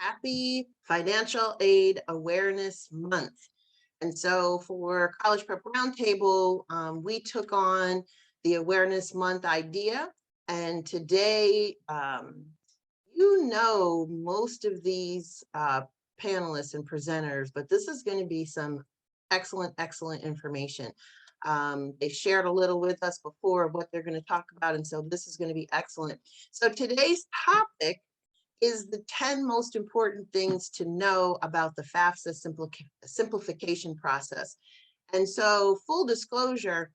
happy Financial Aid Awareness Month. And so for College Prep Roundtable, we took on the Awareness Month idea. And today, most of these panelists and presenters, but this is going to be some excellent information. They shared a little with us before what they're going to talk about, and so this is going to be excellent. So today's topic is the 10 most important things to know about the FAFSA simplification process. And so full disclosure,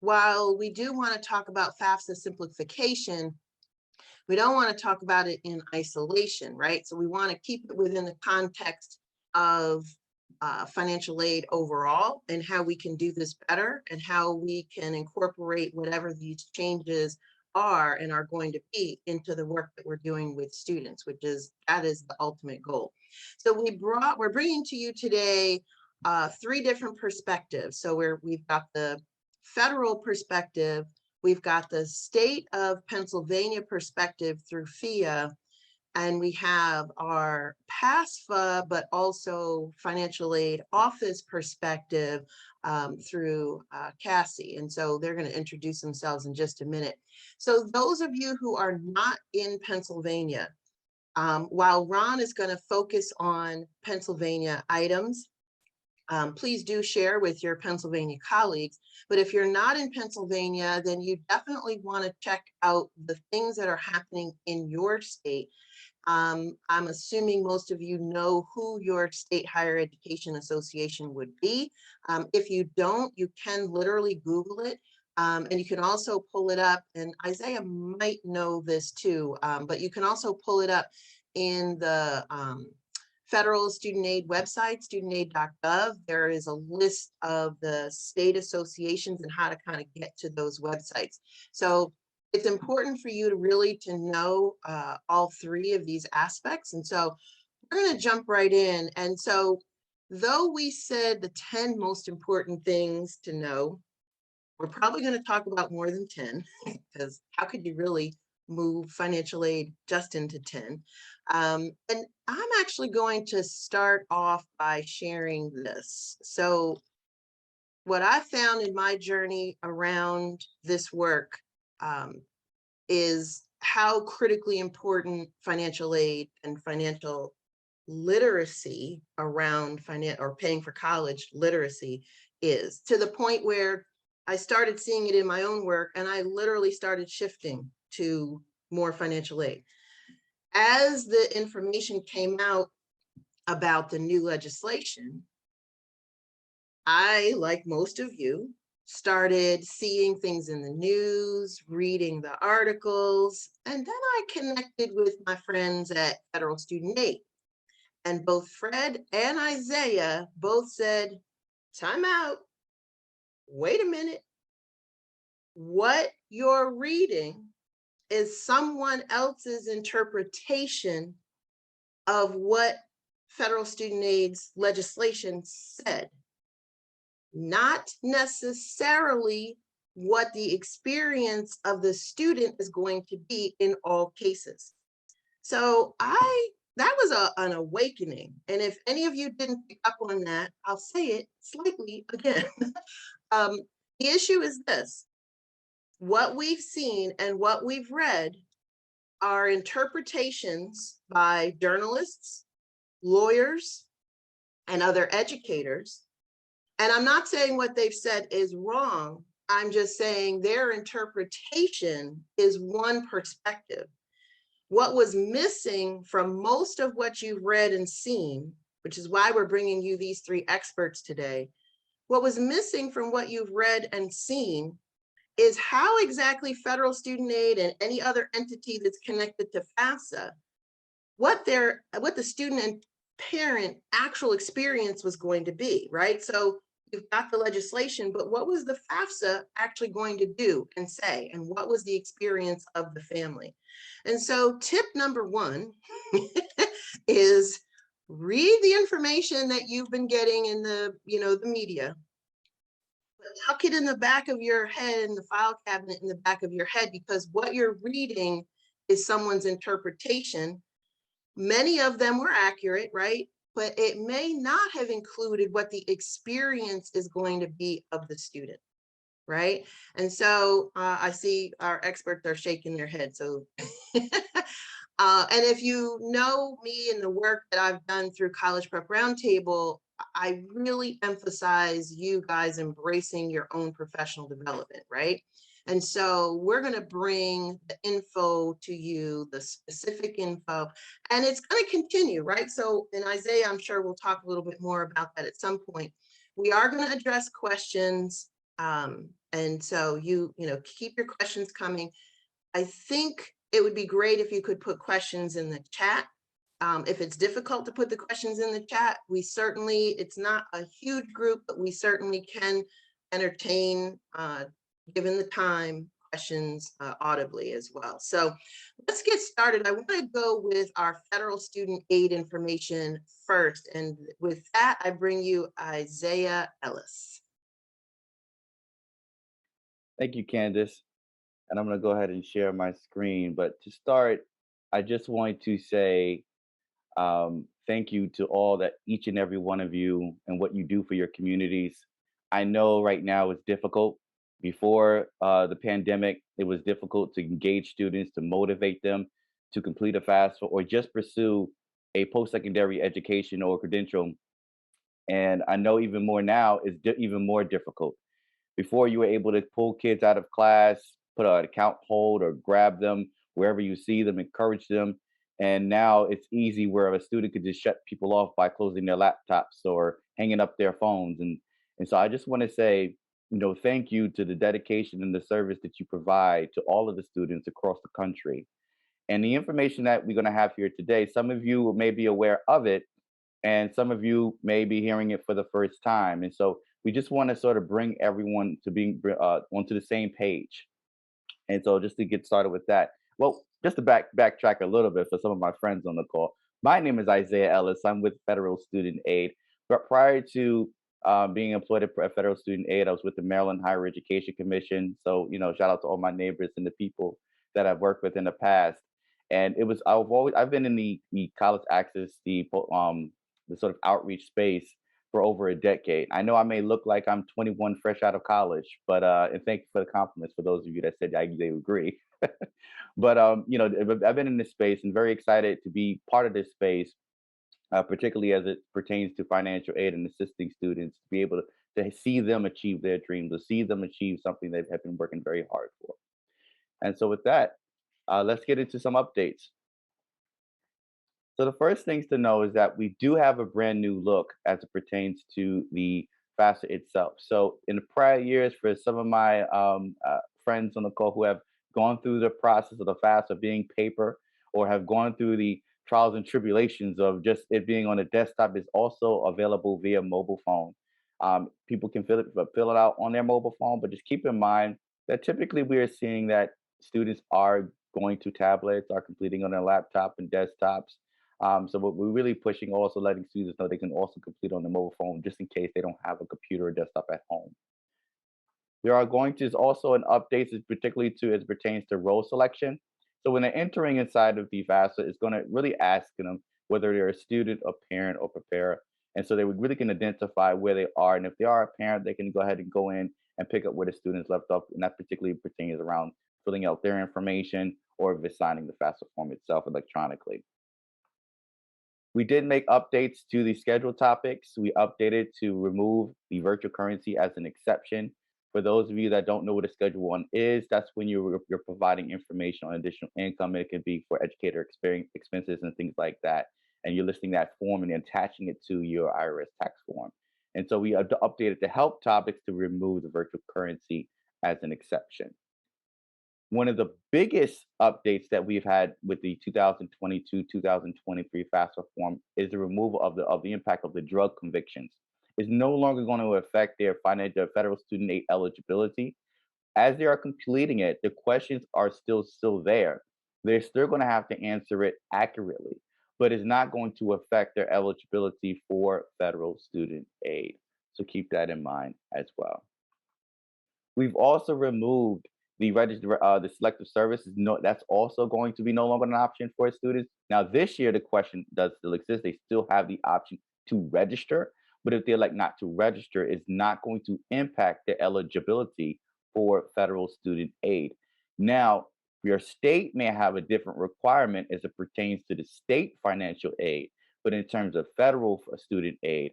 while we do want to talk about FAFSA simplification, we don't want to talk about it in isolation, right? So we want to keep it within the context of financial aid overall and how we can do this better and how we can incorporate whatever these changes are and are going to be into the work that we're doing with students, that is the ultimate goal. So we're bringing to you today 3 different perspectives. So we've got the federal perspective, we've got the state of Pennsylvania perspective through PHEAA, and we have our PASFAA, but also financial aid office perspective through Cassie. And so they're going to introduce themselves in just a minute. So those of you who are not in Pennsylvania, while Ron is going to focus on Pennsylvania items, please do share with your Pennsylvania colleagues. But if you're not in Pennsylvania, then you definitely want to check out the things that are happening in your state. I'm assuming most of you know who your state higher education association would be. If you don't, you can literally Google it. And you can also pull it up, and Isaiah might know this too, but you can also pull it up in the federal student aid website, studentaid.gov. There is a list of the state associations and how to kind of get to those websites. So it's important for you to really know all 3 of these aspects. And so we're going to jump right in. And so though we said the 10 most important things to know, we're probably going to talk about more than 10, because how could you really move financial aid just into 10? And I'm actually going to start off by sharing this. So what I found in my journey around this work is how critically important financial aid and financial literacy around paying for college literacy is, to the point where I started seeing it in my own work, and I literally started shifting to more financial aid. As the information came out about the new legislation, I, like most of you, started seeing things in the news, reading the articles, and then I connected with my friends at Federal Student Aid. And both Fred and Isaiah both said, time out, wait a minute. What you're reading is someone else's interpretation of what Federal Student Aid's legislation said, not necessarily what the experience of the student is going to be in all cases. So that was an awakening. And if any of you didn't pick up on that, I'll say it slightly again. The issue is this: what we've seen and what we've read are interpretations by journalists, lawyers, and other educators. And I'm not saying what they've said is wrong. I'm just saying their interpretation is one perspective. What was missing from most of what you've read and seen, which is why we're bringing you these 3 experts today, what was missing from what you've read and seen is how exactly Federal Student Aid and any other entity that's connected to FAFSA, what the student and parent actual experience was going to be, right? So you've got the legislation, but what was the FAFSA actually going to do and say, and what was the experience of the family? And so tip number 1 is read the information that you've been getting in the media, but tuck it in the back of your head, in the file cabinet in the back of your head, because what you're reading is someone's interpretation. Many of them were accurate, right? But it may not have included what the experience is going to be of the student, right? And so I see our experts are shaking their heads. So, and if you know me and the work that I've done through College Prep Roundtable, I really emphasize you guys embracing your own professional development, right? And so we're going to bring the info to you, the specific info, and it's going to continue, right? So in Isaiah, I'm sure we'll talk a little bit more about that at some point. We are going to address questions. And so you know, keep your questions coming. I think it would be great if you could put questions in the chat. If it's difficult to put the questions in the chat, we certainly, it's not a huge group, but we certainly can entertain, given the time, questions audibly as well. So let's get started. I want to go with our federal student aid information first. And with that, I bring you Isaiah Ellis. Thank you, Candace. And I'm going to go ahead and share my screen. But to start, I just want to say thank you to all that each and every one of you and what you do for your communities. I know right now it's difficult. Before the pandemic, it was difficult to engage students, to motivate them to complete a FAFSA or just pursue a post-secondary education or credential. And I know even more now is even more difficult. Before you were able to pull kids out of class, put an account hold or grab them wherever you see them, encourage them. And now it's easy where a student could just shut people off by closing their laptops or hanging up their phones. And so I just want to say, thank you to the dedication and the service that you provide to all of the students across the country. And the information that we're going to have here today, some of you may be aware of it, and some of you may be hearing it for the first time. And so we just want to sort of bring everyone to being onto the same page. And so just to get started with that, well, just to backtrack a little bit for some of my friends on the call, my name is Isaiah Ellis. I'm with Federal Student Aid. But prior to being employed at Federal Student Aid, I was with the Maryland Higher Education Commission. So, shout out to all my neighbors and the people that I've worked with in the past. And I've been in the college access, the sort of outreach space for over a decade. I know I may look like I'm 21 fresh out of college, but and thank you for the compliments for those of you that said they agree. But I've been in this space and very excited to be part of this space, particularly as it pertains to financial aid and assisting students to be able to see them achieve their dreams, to see them achieve something they have been working very hard for. And so with that, let's get into some updates. So the first things to know is that we do have a brand new look as it pertains to the FAFSA itself. So in the prior years, for some of my friends on the call who have gone through the process of the FAFSA being paper or have gone through the trials and tribulations of just it being on a desktop, is also available via mobile phone. People can fill it out on their mobile phone, but just keep in mind that typically we are seeing that students are going to tablets, are completing on their laptop and desktops. So what we're really pushing, also letting students know they can also complete on the mobile phone just in case they don't have a computer or desktop at home. There are going to also an updates, particularly to as pertains to role selection. So when they're entering inside of the FAFSA, it's going to really ask them whether they're a student, a parent, or preparer. And so they would really can identify where they are. And if they are a parent, they can go ahead and go in and pick up where the students left off. And that particularly pertains around filling out their information or if it's signing the FAFSA form itself electronically. We did make updates to the scheduled topics. We updated to remove the virtual currency as an exception. For those of you that don't know what a Schedule 1 is, that's when you're providing information on additional income. It could be for educator expenses and things like that. And you're listing that form and attaching it to your IRS tax form. And so we updated the help topics to remove the virtual currency as an exception. One of the biggest updates that we've had with the 2022-2023 FAFSA form is the removal of the impact of the drug convictions. It's no longer going to affect their federal student aid eligibility. As they are completing it, the questions are still there. They're still going to have to answer it accurately, but it's not going to affect their eligibility for federal student aid. So keep that in mind as well. We've also removed The selective service is that's also going to be no longer an option for students. Now, this year, the question does still exist. They still have the option to register, but if they elect not to register, it's not going to impact their eligibility for federal student aid. Now, your state may have a different requirement as it pertains to the state financial aid, but in terms of federal student aid,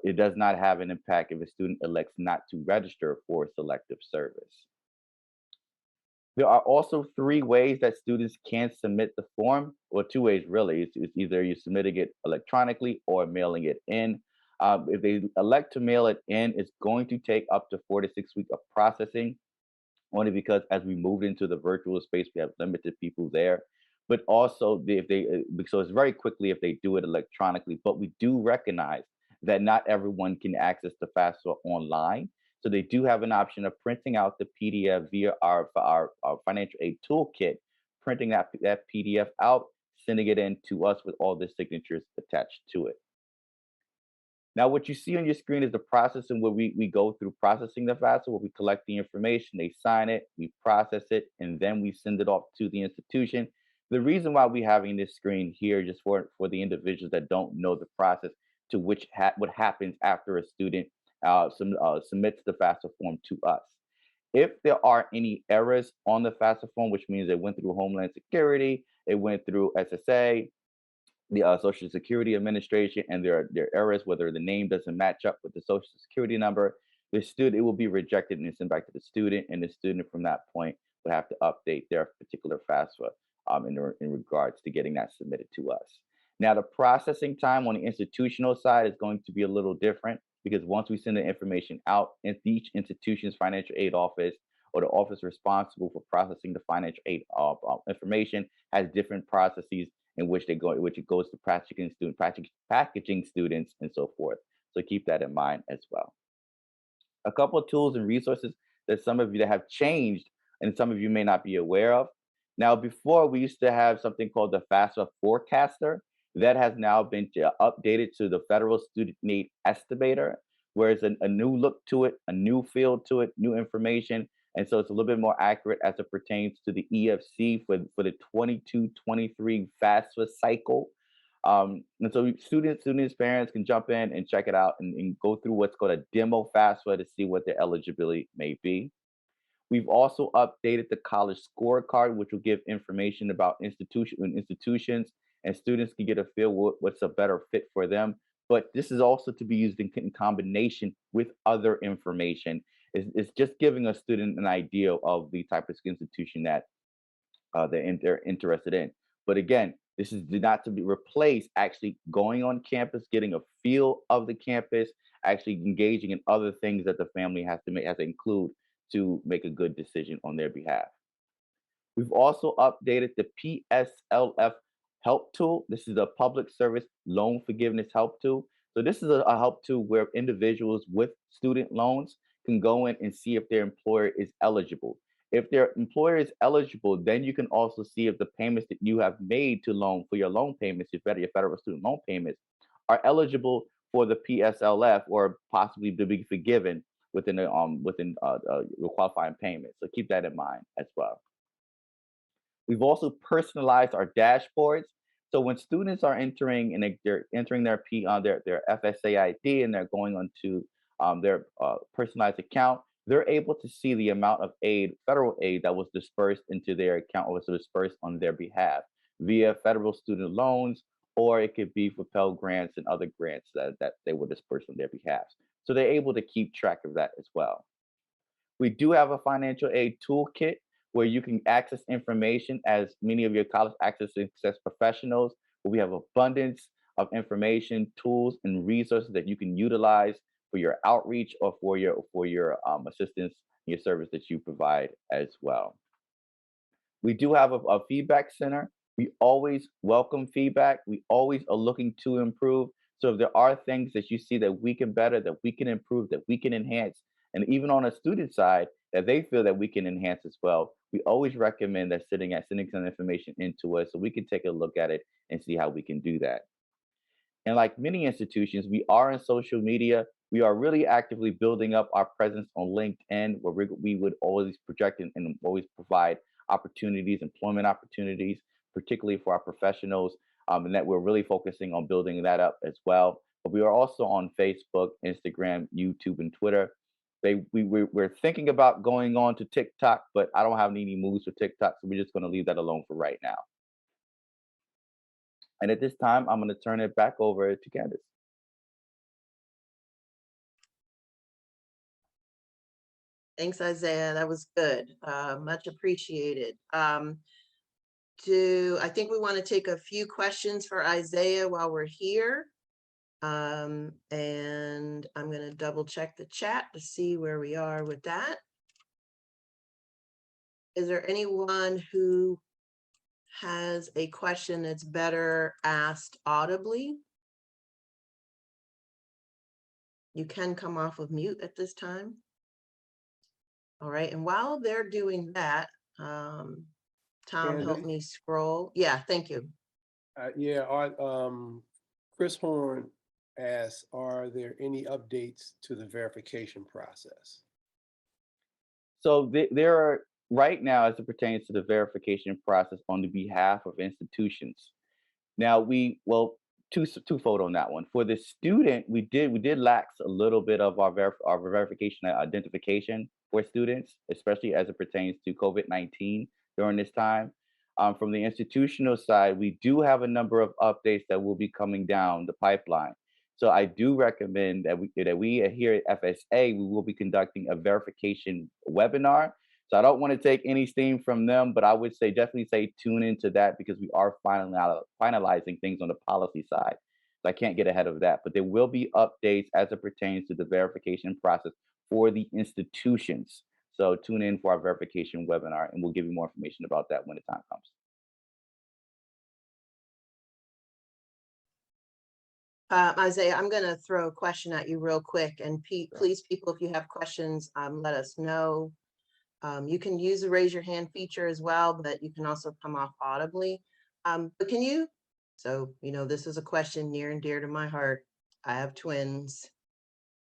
it does not have an impact if a student elects not to register for selective service. There are also three ways that students can submit the form, or two ways really. It's either you're submitting it electronically or mailing it in. If they elect to mail it in, it's going to take up to 4 to 6 weeks of processing, only because as we moved into the virtual space, we have limited people there. But also, if they so it's very quickly if they do it electronically. But we do recognize that not everyone can access the FAFSA online. So they do have an option of printing out the PDF via our financial aid toolkit, printing that PDF out, sending it in to us with all the signatures attached to it. Now, what you see on your screen is the process in where we go through processing the FAFSA, where we collect the information, they sign it, we process it, and then we send it off to the institution. The reason why we're having this screen here, just for the individuals that don't know the process to what happens after a student submits the FAFSA form to us. If there are any errors on the FAFSA form, which means it went through Homeland Security, it went through SSA, the Social Security Administration, and there are errors, whether the name doesn't match up with the Social Security number, the student, it will be rejected and sent back to the student, and the student from that point would have to update their particular FAFSA in regards to getting that submitted to us. Now, the processing time on the institutional side is going to be a little different, because once we send the information out, in each institution's financial aid office or the office responsible for processing the financial aid information has different processes in which it goes to packaging students and so forth. So keep that in mind as well. A couple of tools and resources that some of you that have changed and some of you may not be aware of. Now, before we used to have something called the FAFSA forecaster that has now been updated to the federal student need estimator, where it's a new look to it, a new feel to it, new information. And so it's a little bit more accurate as it pertains to the EFC for the 22-23 FAFSA cycle. And so students, parents can jump in and check it out and go through what's called a demo FAFSA to see what their eligibility may be. We've also updated the College Scorecard, which will give information about institutions, and students can get a feel what's a better fit for them. But this is also to be used in combination with other information. It's just giving a student an idea of the type of institution that they're interested in. But again, this is not to be replaced actually going on campus, getting a feel of the campus, actually engaging in other things that the family has to include to make a good decision on their behalf. We've also updated the Pslf help tool. This is a public service loan forgiveness help tool. So this is a help tool where individuals with student loans can go in and see if their employer is eligible. If their employer is eligible, then you can also see if the payments that you have made for your loan payments, your federal student loan payments, are eligible for the Pslf or possibly to be forgiven within your qualifying payments. So keep that in mind as well. We've also personalized our dashboards. So when students are entering and they're entering their their FSA ID and they're going onto their personalized account, they're able to see the amount of aid, federal aid, that was dispersed into their account or was dispersed on their behalf via federal student loans, or it could be for Pell grants and other grants that they were dispersed on their behalf. So they're able to keep track of that as well. We do have a financial aid toolkit where you can access information as many of your college access success professionals, where we have abundance of information, tools, and resources that you can utilize for your outreach or for your assistance, your service that you provide as well. We do have a feedback center. We always welcome feedback. We always are looking to improve. So if there are things that you see that we can better, that we can improve, that we can enhance, and even on a student side, that they feel that we can enhance as well, we always recommend that sending some information into us so we can take a look at it and see how we can do that. And like many institutions, we are in social media. We are really actively building up our presence on LinkedIn, where we would always project and always provide opportunities, employment opportunities, particularly for our professionals, and that we're really focusing on building that up as well. But we are also on Facebook, Instagram, YouTube, and Twitter. We're thinking about going on to TikTok, but I don't have any moves for TikTok, so we're just going to leave that alone for right now. And at this time, I'm going to turn it back over to Candace. Thanks, Isaiah. That was good. Much appreciated. I think we want to take a few questions for Isaiah while we're here. And I'm going to double check the chat to see where we are with that. Is there anyone who has a question that's better asked audibly? You can come off of mute at this time. All right, and while they're doing that, Tom, help me scroll. Yeah, thank you. Chris Horn asks, are there any updates to the verification process? So there are, right now, as it pertains to the verification process on the behalf of institutions. Now twofold on that one. For the student, we did lax a little bit of our verification identification for students, especially as it pertains to COVID-19 during this time. From the institutional side, we do have a number of updates that will be coming down the pipeline. So I do recommend that we here at FSA, we will be conducting a verification webinar. So I don't want to take any steam from them, but I would definitely say tune into that, because we are finalizing things on the policy side. So I can't get ahead of that, but there will be updates as it pertains to the verification process for the institutions. So tune in for our verification webinar, and we'll give you more information about that when the time comes. Isaiah, I'm going to throw a question at you real quick, and please, people, if you have questions, let us know. You can use the raise your hand feature as well, but you can also come off audibly. But can you, this is a question near and dear to my heart. I have twins.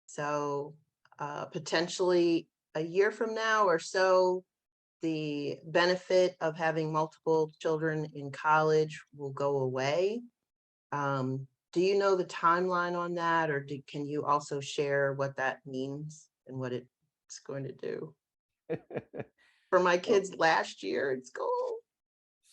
So potentially a year from now or so, the benefit of having multiple children in college will go away. Do you know the timeline on that, or can you also share what that means and what it's going to do? For my kids last year in school.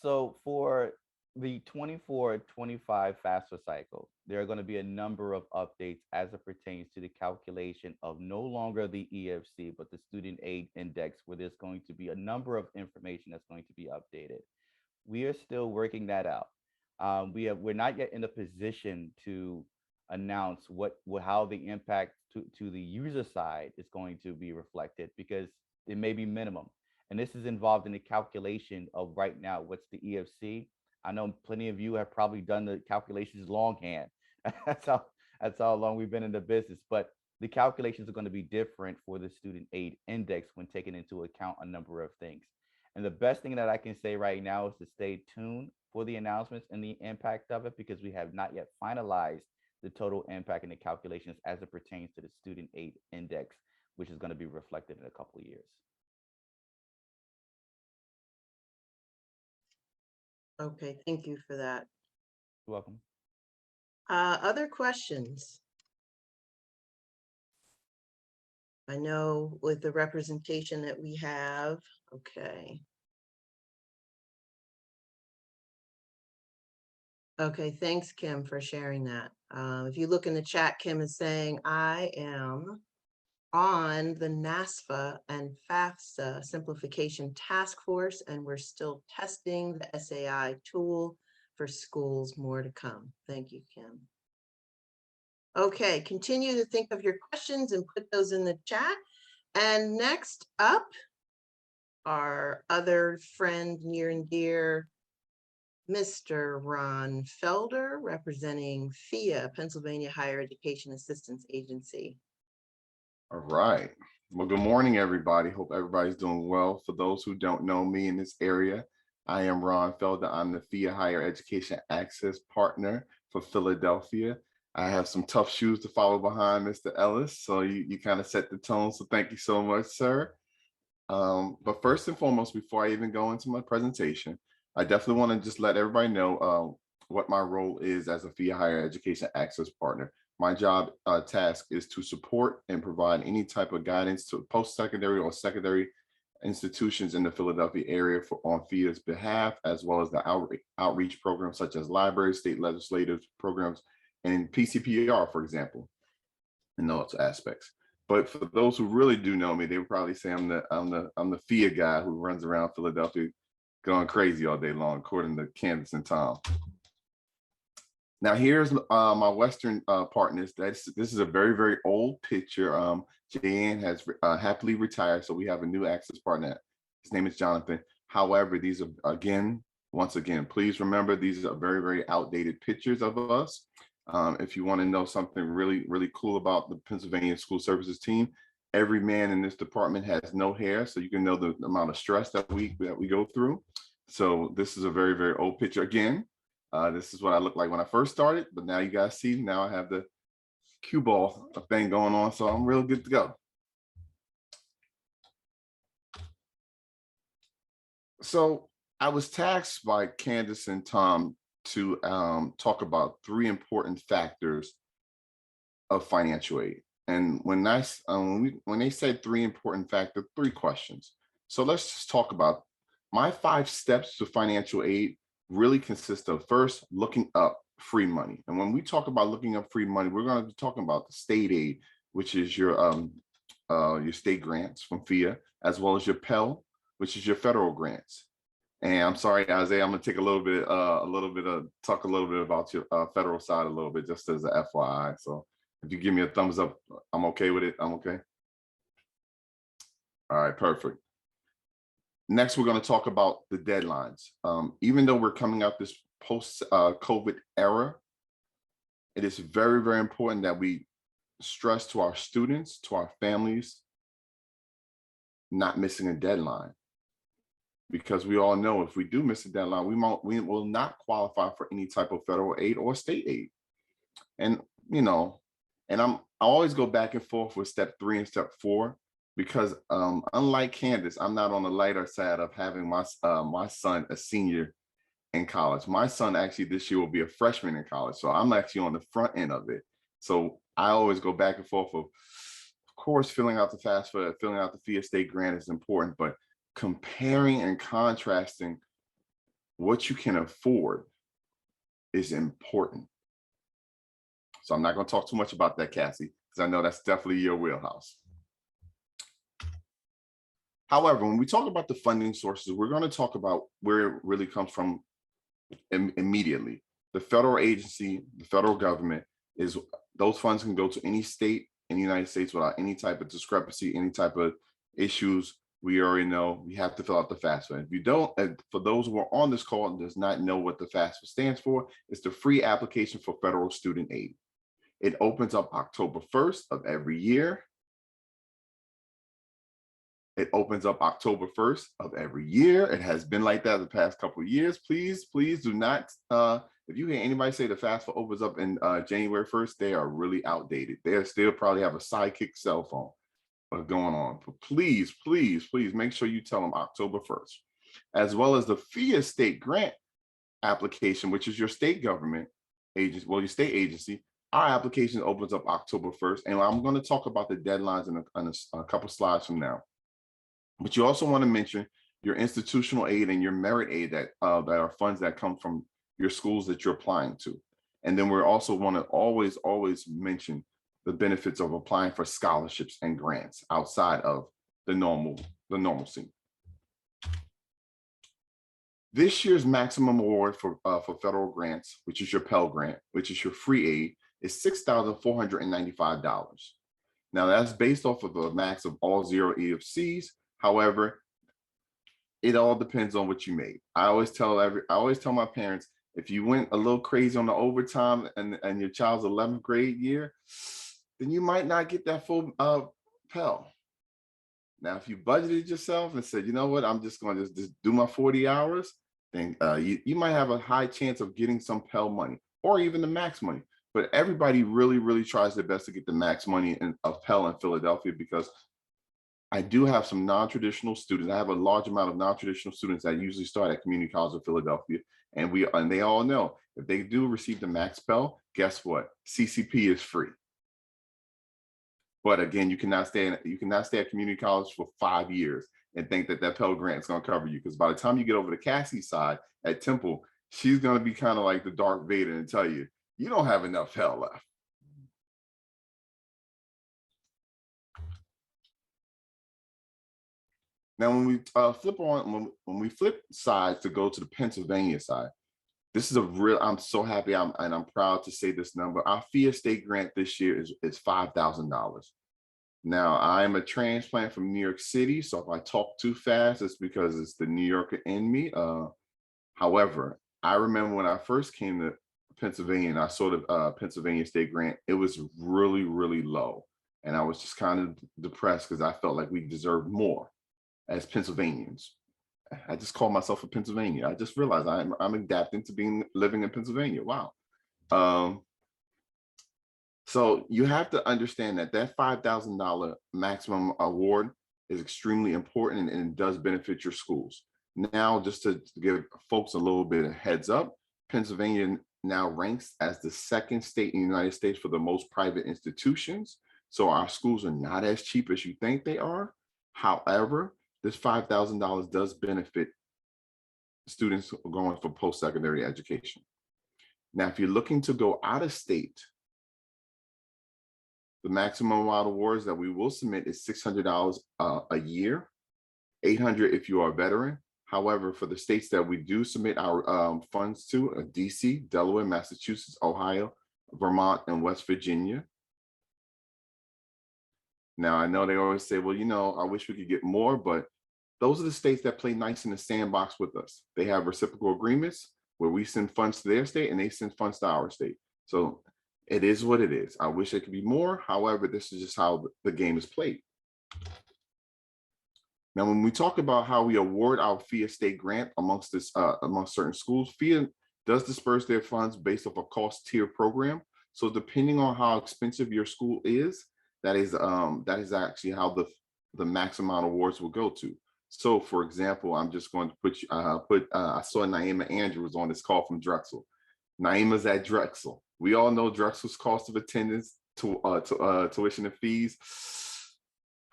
So for the 24-25 FAFSA cycle, there are going to be a number of updates as it pertains to the calculation of no longer the EFC, but the Student Aid Index, where there's going to be a number of information that's going to be updated. We are still working that out. We're not yet in a position to announce how the impact to the user side is going to be reflected, because it may be minimum. And this is involved in the calculation of right now, what's the EFC. I know plenty of you have probably done the calculations longhand. That's how long we've been in the business. But the calculations are going to be different for the Student Aid Index when taking into account a number of things. And the best thing that I can say right now is to stay tuned for the announcements and the impact of it, because we have not yet finalized the total impact and the calculations as it pertains to the Student Aid Index, which is going to be reflected in a couple of years. Okay, thank you for that. You're welcome. Other questions? I know with the representation that we have, okay. Okay, thanks, Kim, for sharing that. If you look in the chat, Kim is saying, I am on the NASFA and FAFSA Simplification Task Force, and we're still testing the SAI tool for schools. More to come. Thank you, Kim. Okay, continue to think of your questions and put those in the chat. And next up, our other friend near and dear, Mr. Ron Felder, representing PHEAA, Pennsylvania Higher Education Assistance Agency. All right. Well, good morning, everybody. Hope everybody's doing well. For those who don't know me in this area, I am Ron Felder. I'm the PHEAA Higher Education Access Partner for Philadelphia. I have some tough shoes to follow behind Mr. Ellis. So you kind of set the tone. So thank you so much, sir. But first and foremost, before I even go into my presentation, I definitely want to just let everybody know what my role is as a FEA Higher Education Access Partner. My job task is to support and provide any type of guidance to post-secondary or secondary institutions in the Philadelphia area on FEA's behalf, as well as the outreach programs such as libraries, state legislative programs, and PCPR, for example, in those aspects. But for those who really do know me, they would probably say I'm the FEA guy who runs around Philadelphia going crazy all day long, according to Candace and Tom. Now here's my Western partners. This is a very, very old picture. Jan has happily retired, so we have a new access partner. His name is Jonathan. However, these are, once again, please remember these are very, very outdated pictures of us. If you want to know something really, really cool about the Pennsylvania School Services team, every man in this department has no hair, so you can know the amount of stress that we go through. So this is a very, very old picture. Again, this is what I looked like when I first started, but now you guys see, now I have the cue ball thing going on, so I'm real good to go. So I was tasked by Candace and Tom to talk about 3 important factors of financial aid. And when they said 3 important factors, 3 questions. So let's just talk about my 5 steps to financial aid. Really consist of first looking up free money. And when we talk about looking up free money, we're going to be talking about the state aid, which is your state grants from FEA, as well as your Pell, which is your federal grants. And I'm sorry, Isaiah, I'm going to take talk a little bit about your federal side a little bit, just as an FYI. So if you give me a thumbs up, I'm okay with it. I'm okay. All right, perfect. Next, we're going to talk about the deadlines. Even though we're coming out this post-COVID era, it is very, very important that we stress to our students, to our families, not missing a deadline. Because we all know if we do miss a deadline, we will not qualify for any type of federal aid or state aid. And, you know, and I always go back and forth with step 3 and step 4. Because unlike Candace, I'm not on the lighter side of having my son a senior in college. My son actually this year will be a freshman in college. So I'm actually on the front end of it. So I always go back and forth of course, filling out the FAFSA, filling out the FEA state grant is important, but comparing and contrasting what you can afford is important. So I'm not going to talk too much about that, Cassie, because I know that's definitely your wheelhouse. However, when we talk about the funding sources, we're going to talk about where it really comes from immediately. The federal agency, the federal government, is those funds can go to any state in the United States without any type of discrepancy, any type of issues. We already know we have to fill out the FAFSA. If you don't, for those who are on this call and does not know what the FAFSA stands for, it's the Free Application for Federal Student Aid. It opens up October 1st of every year. It opens up October 1st of every year. It has been like that the past couple of years. Please, please do not, if you hear anybody say the FAFSA opens up in January 1st, they are really outdated. They still probably have a sidekick cell phone going on. But please, please, please make sure you tell them October 1st, as well as the FEA state grant application, which is your state government agency, well, your state agency. Our application opens up October 1st, and I'm going to talk about the deadlines in a couple slides from now. But you also want to mention your institutional aid and your merit aid that are funds that come from your schools that you're applying to. And then we also want to always mention the benefits of applying for scholarships and grants outside of the normalcy. This year's maximum award for federal grants, which is your Pell grant, which is your free aid, is $6,495. Now that's based off of a max of all 0 EFCs. However, it all depends on what you made. I always tell my parents, if you went a little crazy on the overtime and your child's 11th grade year, then you might not get that full Pell. Now, if you budgeted yourself and said, you know what, I'm just going to just do my 40 hours, then you might have a high chance of getting some Pell money or even the max money. but everybody really tries their best to get the max money of Pell in Philadelphia, because I do have some non-traditional students. I have a large amount of non-traditional students that usually start at Community College of Philadelphia. And they all know if they do receive the max Pell, guess what? CCP is free. But again, you cannot stay at community college for 5 years and think that that Pell grant is going to cover you. Because by the time you get over to Cassie's side at Temple, she's going to be kind of like the Darth Vader and tell you, you don't have enough Pell left. Now, when we when we flip sides to go to the Pennsylvania side, this is I'm so happy and I'm proud to say this number. Our PHEAA state grant this year is $5,000. Now, I'm a transplant from New York City, so if I talk too fast, it's because it's the New Yorker in me. However, I remember when I first came to Pennsylvania and I saw the Pennsylvania state grant, it was really low. And I was just kind of depressed because I felt like we deserved more as Pennsylvanians. I just call myself a Pennsylvania. I just realized I'm adapting to living in Pennsylvania. Wow. So you have to understand that $5,000 maximum award is extremely important and it does benefit your schools. Now, just to give folks a little bit of heads up, Pennsylvania now ranks as the second state in the United States for the most private institutions. So our schools are not as cheap as you think they are. However, this $5,000 does benefit students going for post-secondary education. Now, if you're looking to go out of state, the maximum amount of awards that we will submit is $600 a year, $800 if you are a veteran. However, for the states that we do submit our funds to, DC, Delaware, Massachusetts, Ohio, Vermont, and West Virginia. Now, I know they always say, well, you know, I wish we could get more, but those are the states that play nice in the sandbox with us. They have reciprocal agreements where we send funds to their state and they send funds to our state. So it is what it is. I wish it could be more. However, this is just how the game is played. Now, when we talk about how we award our PHEAA state grant amongst certain schools, PHEAA does disperse their funds based off a cost tier program. So depending on how expensive your school is, that is actually how the maximum amount of awards will go to. So, for example, I'm just going to I saw Naima Andrews on this call from Drexel. Naima's at Drexel. We all know Drexel's cost of attendance to tuition and fees.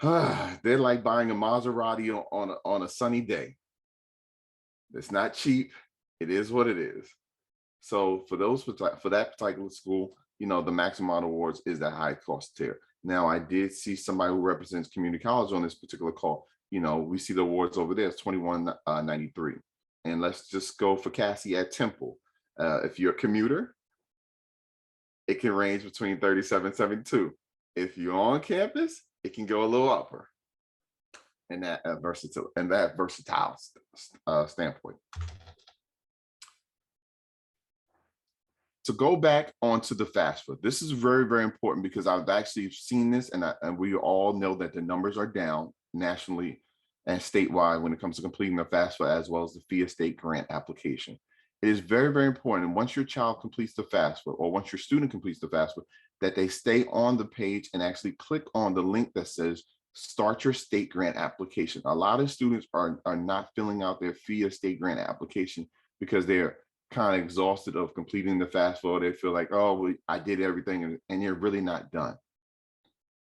They're like buying a Maserati on a sunny day. It's not cheap. It is what it is. So for that particular school, you know, the maximum amount of awards is that high cost tier. Now, I did see somebody who represents community college on this particular call. You know, we see the awards over there. It's $21.93. And let's just go for Cassie at Temple. If you're a commuter, it can range between $37.72. If you're on campus, it can go a little upper in that versatile standpoint. To go back onto the FAFSA, this is very important because I've actually seen this, and we all know that the numbers are down nationally and statewide when it comes to completing the FAFSA as well as the PHEAA state grant application. It is very important. And once your child completes the FAFSA, or once your student completes the FAFSA, that they stay on the page and actually click on the link that says start your state grant application. A lot of students are not filling out their PHEAA state grant application because they're kind of exhausted of completing the FAFSA. They feel like, oh, well, I did everything, and you're really not done.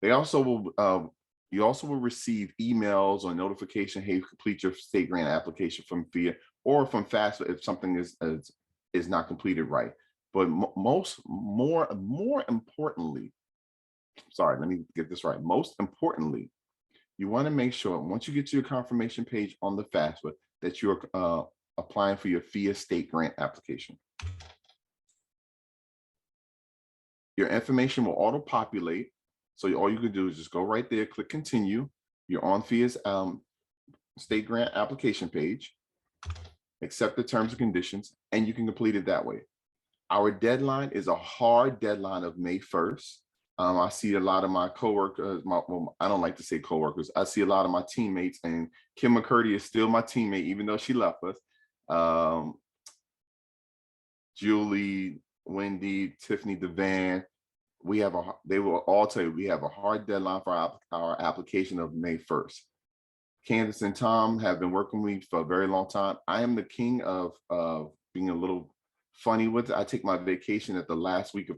They also will, you also will receive emails or notification, hey, complete your state grant application from PHEAA or from FAFSA if something is not completed right. But more importantly, sorry, let me get this right. Most importantly, you want to make sure once you get to your confirmation page on the FAFSA that you're applying for your PHEAA state grant application. Your information will auto-populate. So all you can do is just go right there, click continue. You're on PHEAA's state grant application page, accept the terms and conditions, and you can complete it that way. Our deadline is a hard deadline of May 1st. I see a lot of my coworkers, well, I don't like to say coworkers. I see a lot of my teammates, and Kim McCurdy is still my teammate, even though she left us. Julie Wendy, Tiffany Devan, they will all tell you we have a hard deadline for our application of May 1st. Candace and Tom have been working with me for a very long time. I am the king of being a little funny with it. I take my vacation at the last week of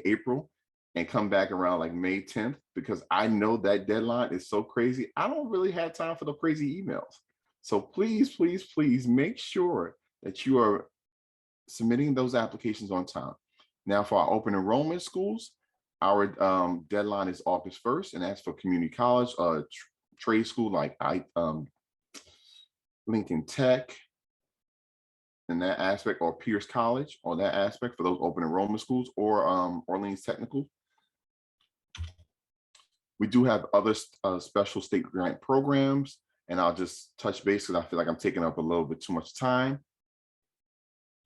April, and come back around like May 10th, because I know that deadline is so crazy. I don't really have time for the crazy emails. So please, please, please make sure that you are submitting those applications on time. Now for our open enrollment schools, our deadline is August 1st, and that's for community college, trade school like Lincoln Tech in that aspect, or Pierce College on that aspect for those open enrollment schools, or Orleans Technical. We do have other special state grant programs, and I'll just touch base because I feel like I'm taking up a little bit too much time.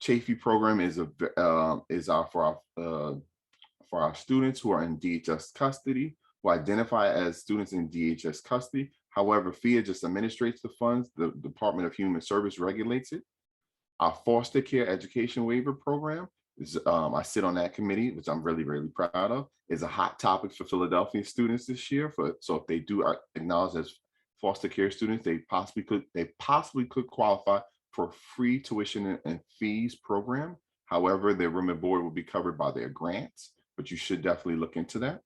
Chafee program is for our students who are in DHS custody, who identify as students in DHS custody. However, PHEAA just administrates the funds. The Department of Human Service regulates it. Our foster care education waiver program is, I sit on that committee, which I'm really, really proud of, is a hot topic for Philadelphia students this year. So if they do acknowledge as foster care students, they possibly could qualify for free tuition and fees program. However, their room and board will be covered by their grants, but you should definitely look into that.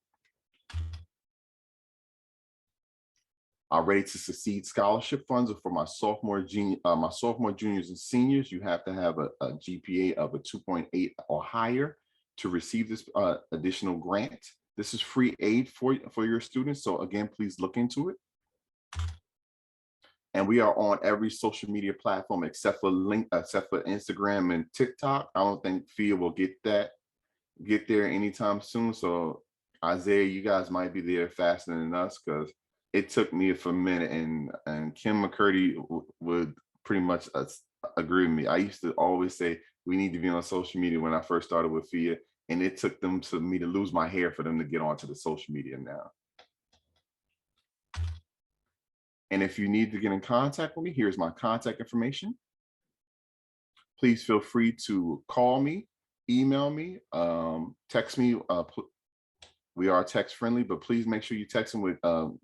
Our Ready to Succeed scholarship funds are for my sophomore, juniors, and seniors. You have to have a GPA of a 2.8 or higher to receive this additional grant. This is free aid for your students. So again, please look into it. And we are on every social media platform except for Instagram and TikTok. I don't think PHEAA will get there anytime soon. So Isaiah, you guys might be there faster than us, because it took me for a minute, and Kim McCurdy would pretty much agree with me. I used to always say we need to be on social media when I first started with PHEAA, and it took me to lose my hair for them to get onto the social media now. And if you need to get in contact with me, here's my contact information. Please feel free to call me, email me, text me. We are text friendly, but please make sure you text them with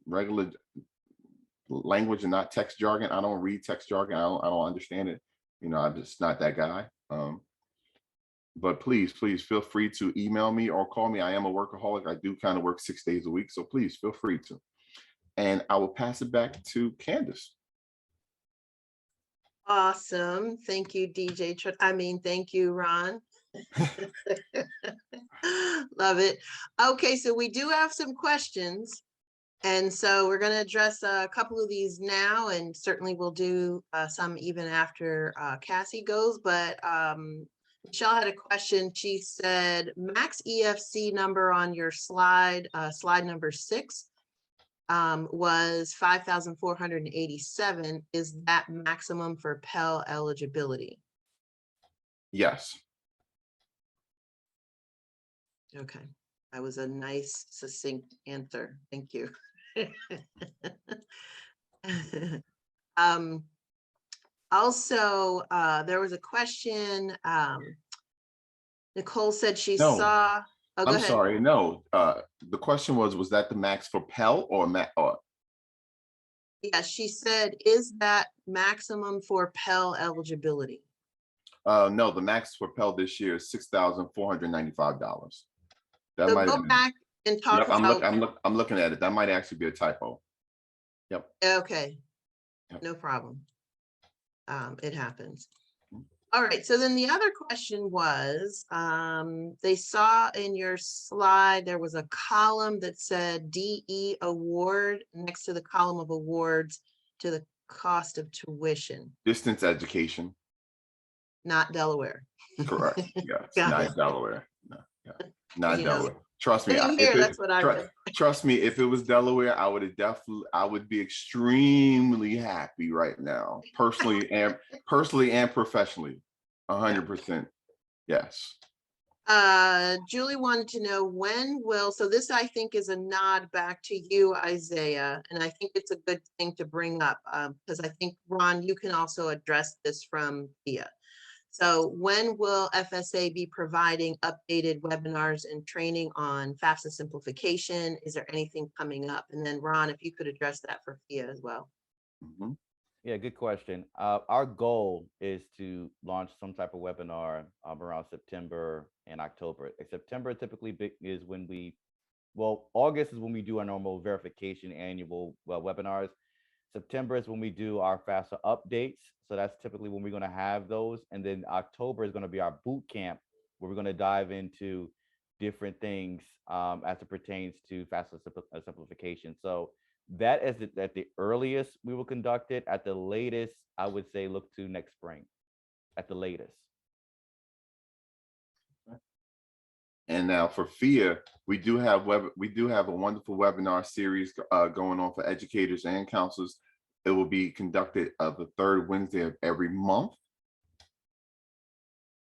regular language and not text jargon. I don't read text jargon. I don't understand it. You know, I'm just not that guy. But please feel free to email me or call me. I am a workaholic. I do kind of work 6 days a week. So please feel free to. And I will pass it back to Candace. Awesome. Thank you, thank you, Ron. Love it. Okay, so we do have some questions. And so we're going to address a couple of these now, and certainly we'll do some even after Cassie goes. But Michelle had a question. She said, max EFC number on your slide number 6 was 5,487. Is that maximum for Pell eligibility? Yes. Okay, that was a nice, succinct answer. Thank you. Also, there was a question. Nicole said she saw. Oh, go I'm ahead. sorry. No, the question was that the max for Pell or Yeah, she said, is that maximum for Pell eligibility? No, the max for Pell this year is $6,495. That So might go back and talk about. I'm looking at it. That might actually be a typo. Yep. Okay. Yep. No problem. It happens. All right. So then the other question was, they saw in your slide, there was a column that said DE award next to the column of awards to the cost of tuition. Distance education. Not Delaware. Correct. Yeah, not Delaware. No, yeah, not Delaware. Trust me. Trust me. If it was Delaware, I would be extremely happy right now, personally and professionally. 100%. Yes. Julie wanted to know when will, so this I think is a nod back to you, Isaiah, and I think it's a good thing to bring up because I think, Ron, you can also address this from PHEAA. So when will FSA be providing updated webinars and training on FAFSA simplification? Is there anything coming up? And then Ron, if you could address that for FIA as well. Mhm. Yeah, good question. Our goal is to launch some type of webinar around September and October. September typically is when August is when we do our normal verification annual webinars. September is when we do our FAFSA updates. So that's typically when we're going to have those. And then October is going to be our boot camp, where we're going to dive into different things as it pertains to FAFSA simplification. So that is at the earliest we will conduct it. At the latest, I would say look to next spring, at the latest. And now for FIA, we do have a wonderful webinar series going on for educators and counselors. It will be conducted the third Wednesday of every month.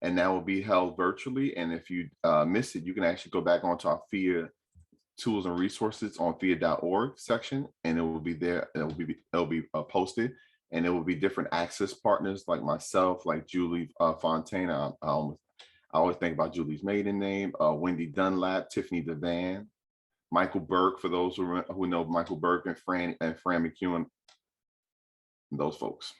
And that will be held virtually. And if you miss it, you can actually go back onto our FIA tools and resources on FIA.org section, and it will be there. It'll be posted, and it will be different access partners like myself, like Julie Fontaine. I always think about Julie's maiden name, Wendy Dunlap, Tiffany Devan, Michael Burke, for those who know Michael Burke, and Fran McEwen, those folks.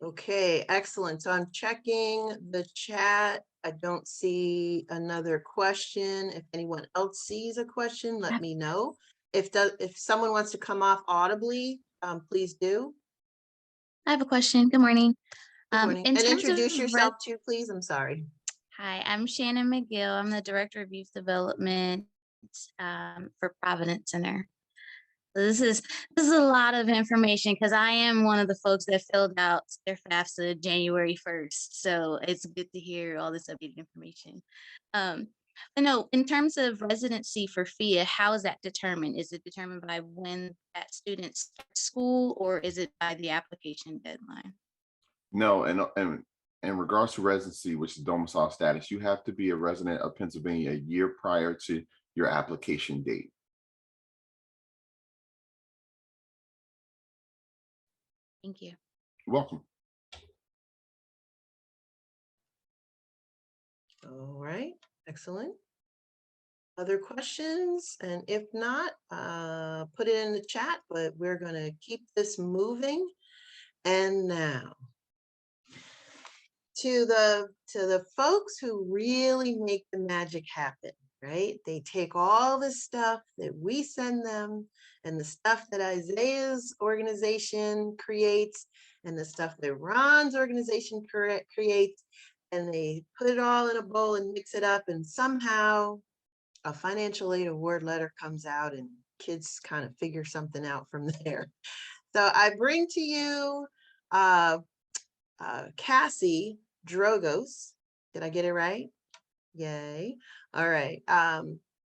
Okay, excellent. So I'm checking the chat. I don't see another question. If anyone else sees a question, let me know. If someone wants to come off audibly, please do. I have a question. Good morning. Good morning. In And terms introduce of yourself too, please. I'm sorry. Hi, I'm Shannon McGill. I'm the Director of Youth Development for Providence Center. So this is a lot of information because I am one of the folks that filled out their FAFSA January 1st. So it's good to hear all this updated information. But no, in terms of residency for FIA, how is that determined? Is it determined by when that student starts school, or is it by the application deadline? No, and in regards to residency, which is domicile status, you have to be a resident of Pennsylvania a year prior to your application date. Thank you. You're welcome. All right, excellent. Other questions? And if not, put it in the chat, but we're going to keep this moving. And now to the folks who really make the magic happen, right? They take all the stuff that we send them and the stuff that Isaiah's organization creates and the stuff that Ron's organization creates, and they put it all in a bowl and mix it up, and somehow a financial aid award letter comes out and kids kind of figure something out from there. So I bring to you Cassie Drogose. Did I get it right? Yay. All right.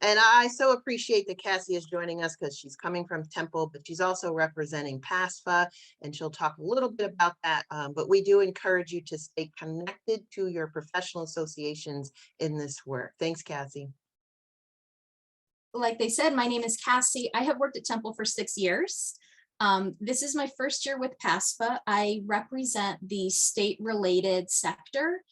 And I so appreciate that Cassie is joining us because she's coming from Temple, but she's also representing PASFAA, and she'll talk a little bit about that. But we do encourage you to stay connected to your professional associations in this work. Thanks, Cassie. Like they said, my name is Cassie. I have worked at Temple for 6 years. This is my first year with PASFAA. I represent the state-related sector,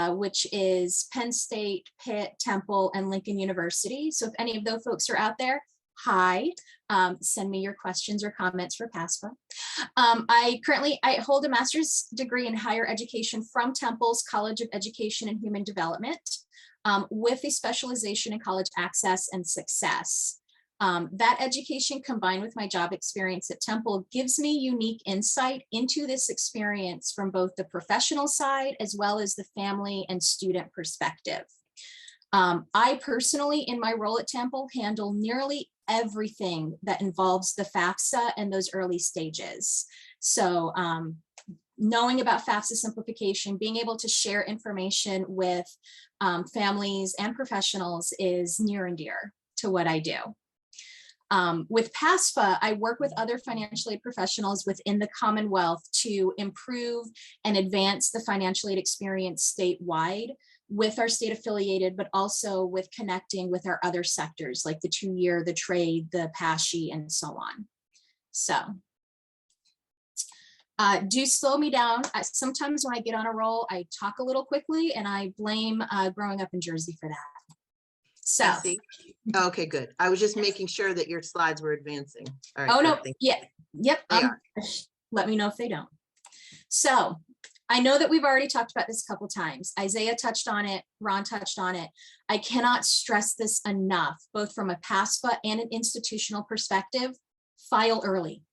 which is Penn State, Pitt, Temple, and Lincoln University. So if any of those folks are out there, hi, send me your questions or comments for PASFAA. I hold a master's degree in higher education from Temple's College of Education and Human Development, with a specialization in college access and success. That education combined with my job experience at Temple gives me unique insight into this experience from both the professional side as well as the family and student perspective. I personally, in my role at Temple, handle nearly everything that involves the FAFSA and those early stages. So knowing about FAFSA simplification, being able to share information with families and professionals is near and dear to what I do. With PASFAA, I work with other financial aid professionals within the Commonwealth to improve and advance the financial aid experience statewide with our state affiliated, but also with connecting with our other sectors like the 2-year, the trade, the PASFAA, and so on. So Do slow me down. Sometimes when I get on a roll, I talk a little quickly, and I blame growing up in Jersey for that. So, Cassie? Okay, good. I was just making sure that your slides were advancing. All right, oh good, no, thank yeah, yep. They Let me know if they don't. So I know that we've already talked about this a couple times. Isaiah touched on it, Ron touched on it. I cannot stress this enough, both from a PASFAA and an institutional perspective. File early.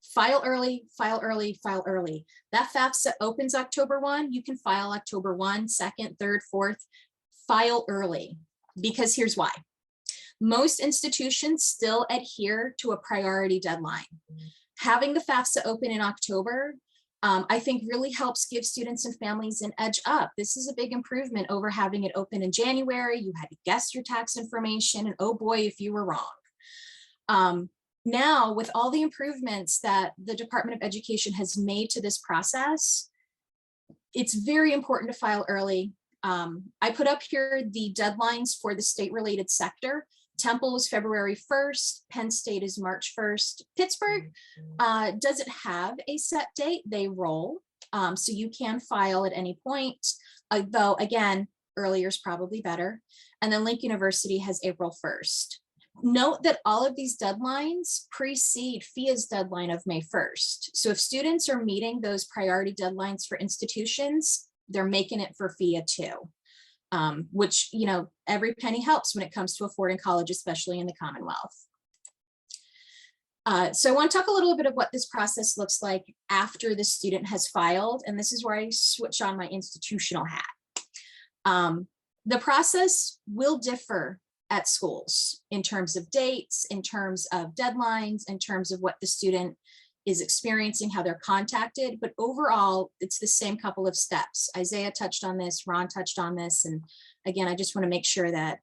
File early, file early, file early. That FAFSA opens October 1. You can file October 1, 2nd, 3rd, 4th. File early, because here's why. Most institutions still adhere to a priority deadline. Having the FAFSA open in October, I think really helps give students and families an edge up. This is a big improvement over having it open in January. You had to guess your tax information, and oh boy, if you were wrong. Now, with all the improvements that the Department of Education has made to this process, it's very important to file early. I put up here the deadlines for the state-related sector. Temple was February 1st, Penn State is March 1st. Pittsburgh doesn't have a set date, they roll. So you can file at any point, though again, earlier is probably better. And then Lincoln University has April 1st. Note that all of these deadlines precede PHEAA's deadline of May 1st. So if students are meeting those priority deadlines for institutions, they're making it for PHEAA too. Which, you know, every penny helps when it comes to affording college, especially in the Commonwealth. So I want to talk a little bit of what this process looks like after the student has filed, and this is where I switch on my institutional hat. The process will differ at schools in terms of dates, in terms of deadlines, in terms of what the student is experiencing, how they're contacted, but overall, it's the same couple of steps. Isaiah touched on this, Ron touched on this, and again, I just want to make sure that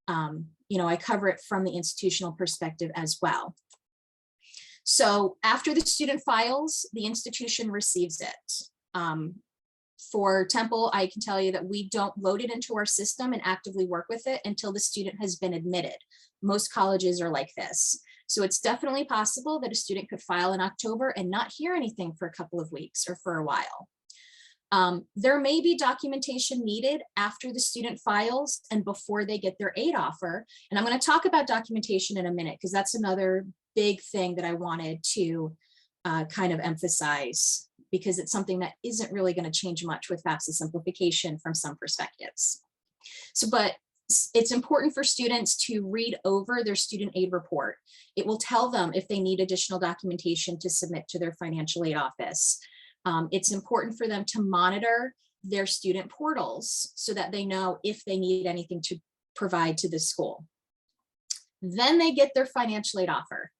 you know, I cover it from the institutional perspective as well. So after the student files, the institution receives it. For Temple, I can tell you that we don't load it into our system and actively work with it until the student has been admitted. Most colleges are like this. So it's definitely possible that a student could file in October and not hear anything for a couple of weeks or for a while. There may be documentation needed after the student files and before they get their aid offer. And I'm going to talk about documentation in a minute, because that's another big thing that I wanted to kind of emphasize, because it's something that isn't really going to change much with FAFSA simplification from some perspectives. So, but it's important for students to read over their student aid report. It will tell them if they need additional documentation to submit to their financial aid office. It's important for them to monitor their student portals so that they know if they need anything to provide to the school. Then they get their financial aid offer.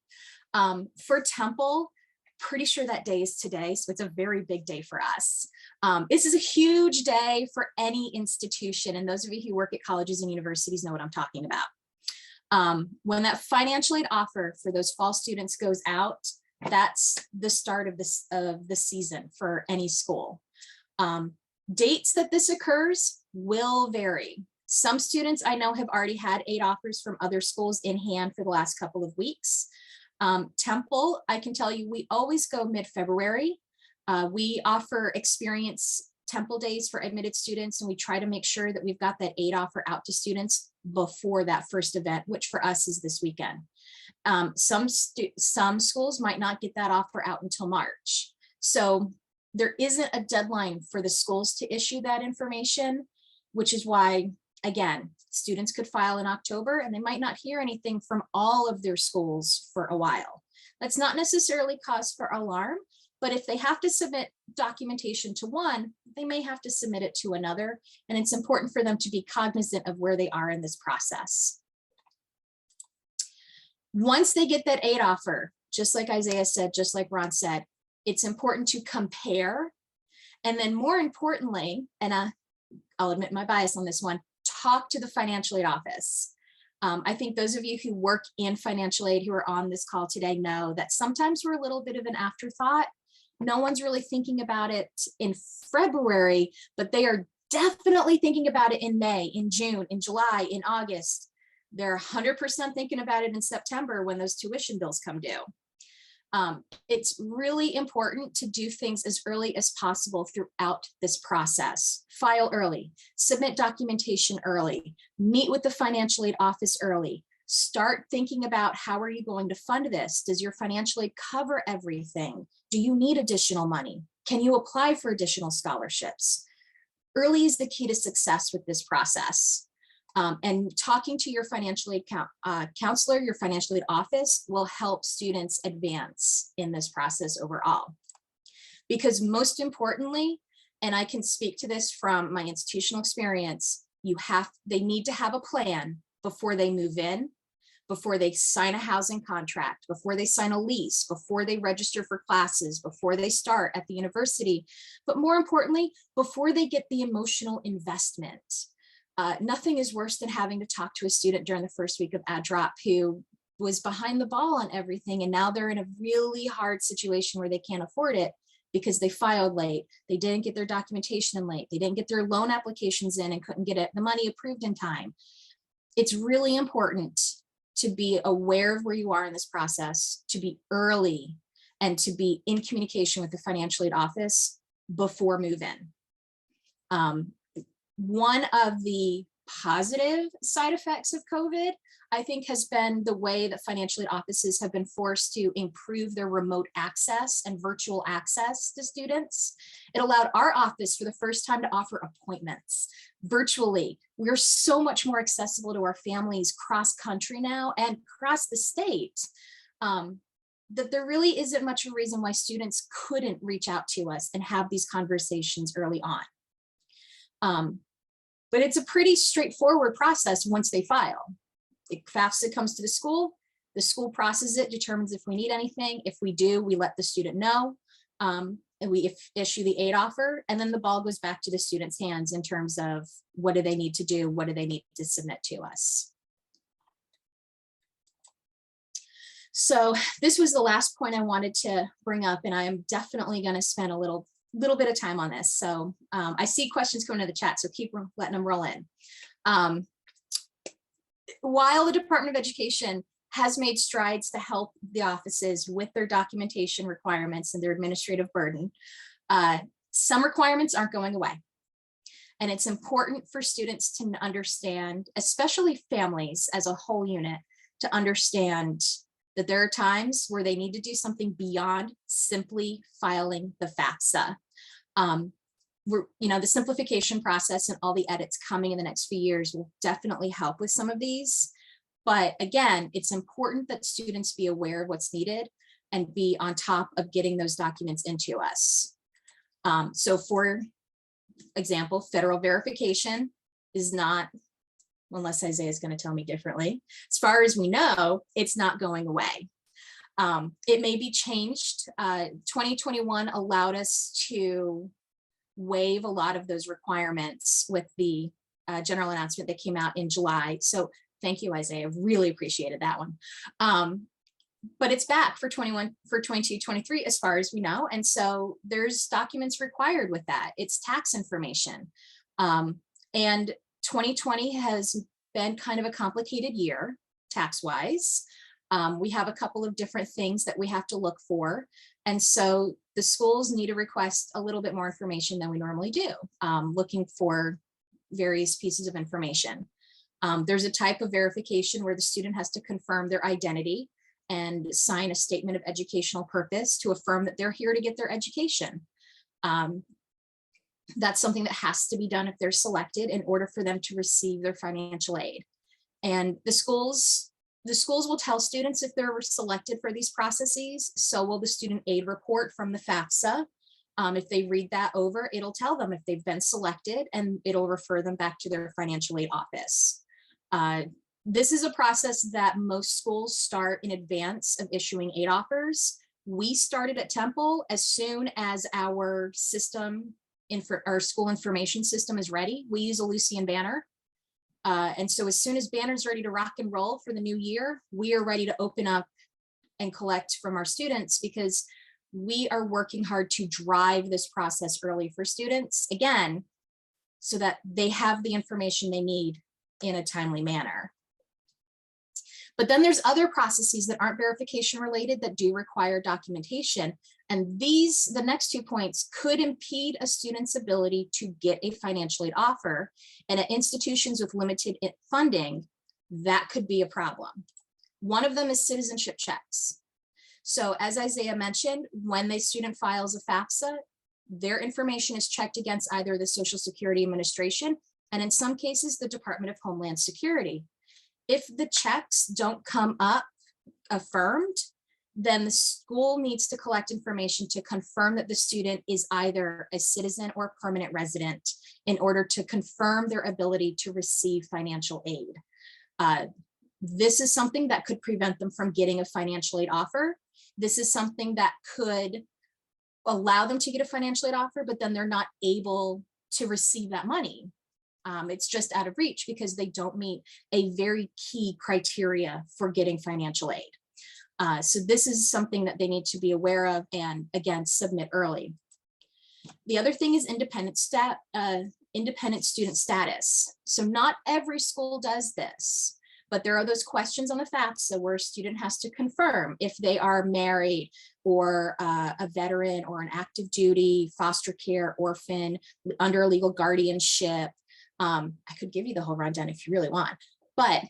For Temple, pretty sure that day is today, so it's a very big day for us. This is a huge day for any institution, and those of you who work at colleges and universities know what I'm talking about. When that financial aid offer for those fall students goes out, that's the start of the season for any school. Dates that this occurs will vary. Some students I know have already had aid offers from other schools in hand for the last couple of weeks. Temple, I can tell you, we always go mid-February. We offer experience Temple days for admitted students, and we try to make sure that we've got that aid offer out to students before that first event, which for us is this weekend. Some schools might not get that offer out until March. So there isn't a deadline for the schools to issue that information, which is why, again, students could file in October and they might not hear anything from all of their schools for a while. That's not necessarily cause for alarm, but if they have to submit documentation to one, they may have to submit it to another. And it's important for them to be cognizant of where they are in this process. Once they get that aid offer, just like Isaiah said, just like Ron said, it's important to compare. And then more importantly, and I'll admit my bias on this one, talk to the financial aid office. I think those of you who work in financial aid who are on this call today know that sometimes we're a little bit of an afterthought. No one's really thinking about it in February, but they are definitely thinking about it in May, in June, in July, in August. They're 100% thinking about it in September when those tuition bills come due. It's really important to do things as early as possible throughout this process. File early, submit documentation early, meet with the financial aid office early. Start thinking about how are you going to fund this? Does your financial aid cover everything? Do you need additional money? Can you apply for additional scholarships? Early is the key to success with this process. And talking to your financial aid counselor, your financial aid office will help students advance in this process overall. Because most importantly, and I can speak to this from my institutional experience, they need to have a plan before they move in, before they sign a housing contract, before they sign a lease, before they register for classes, before they start at the university, but more importantly, before they get the emotional investment. Nothing is worse than having to talk to a student during the first week of ad drop who was behind the ball on everything, and now they're in a really hard situation where they can't afford it because they filed late, they didn't get their documentation in late, they didn't get their loan applications in and couldn't get the money approved in time. It's really important to be aware of where you are in this process, to be early, and to be in communication with the financial aid office before move-in. One of the positive side effects of COVID, I think, has been the way that financial aid offices have been forced to improve their remote access and virtual access to students. It allowed our office for the first time to offer appointments virtually. We're so much more accessible to our families cross country now and across the state, that there really isn't much of a reason why students couldn't reach out to us and have these conversations early on. But it's a pretty straightforward process once they file. FAFSA comes to the school processes it, determines if we need anything. If we do, we let the student know, and we issue the aid offer, and then the ball goes back to the student's hands in terms of what do they need to do, what do they need to submit to us. So this was the last point I wanted to bring up, and I am definitely going to spend a little bit of time on this. So I see questions coming to the chat, so keep letting them roll in. While the Department of Education has made strides to help the offices with their documentation requirements and their administrative burden, some requirements aren't going away. And it's important for students to understand, especially families as a whole unit, to understand that there are times where they need to do something beyond simply filing the FAFSA. The simplification process and all the edits coming in the next few years will definitely help with some of these. But again, it's important that students be aware of what's needed and be on top of getting those documents into us. So for example, federal verification is not, unless Isaiah is going to tell me differently, as far as we know, it's not going away. It may be changed. 2021 allowed us to waive a lot of those requirements with the general announcement that came out in July. So thank you, Isaiah. Really appreciated that one. But it's back for 22, 23, as far as we know. And so there's documents required with that. It's tax information. And 2020 has been kind of a complicated year tax-wise. We have a couple of different things that we have to look for. And so the schools need to request a little bit more information than we normally do, looking for various pieces of information. There's a type of verification where the student has to confirm their identity and sign a statement of educational purpose to affirm that they're here to get their education. That's something that has to be done if they're selected in order for them to receive their financial aid. And the schools will tell students if they're selected for these processes. So will the student aid report from the FAFSA. If they read that over, it'll tell them if they've been selected, and it'll refer them back to their financial aid office. This is a process that most schools start in advance of issuing aid offers. We started at Temple as soon as our system, our school information system is ready. We use a Lucian banner. And so as soon as Banner's ready to rock and roll for the new year, we are ready to open up and collect from our students, because we are working hard to drive this process early for students, again, so that they have the information they need in a timely manner. But then there's other processes that aren't verification related that do require documentation. And the next 2 points could impede a student's ability to get a financial aid offer. And at institutions with limited funding, that could be a problem. One of them is citizenship checks. So as Isaiah mentioned, when the student files a FAFSA, their information is checked against either the Social Security Administration and in some cases, the Department of Homeland Security. If the checks don't come up affirmed, then the school needs to collect information to confirm that the student is either a citizen or permanent resident in order to confirm their ability to receive financial aid. This is something that could prevent them from getting a financial aid offer. This is something that could allow them to get a financial aid offer, but then they're not able to receive that money. It's just out of reach because they don't meet a very key criteria for getting financial aid. So this is something that they need to be aware of and again, submit early. The other thing is independent student status. So not every school does this, but there are those questions on the FAFSA where a student has to confirm if they are married or a veteran or an active duty, foster care, orphan, under a legal guardianship. I could give you the whole rundown if you really want, but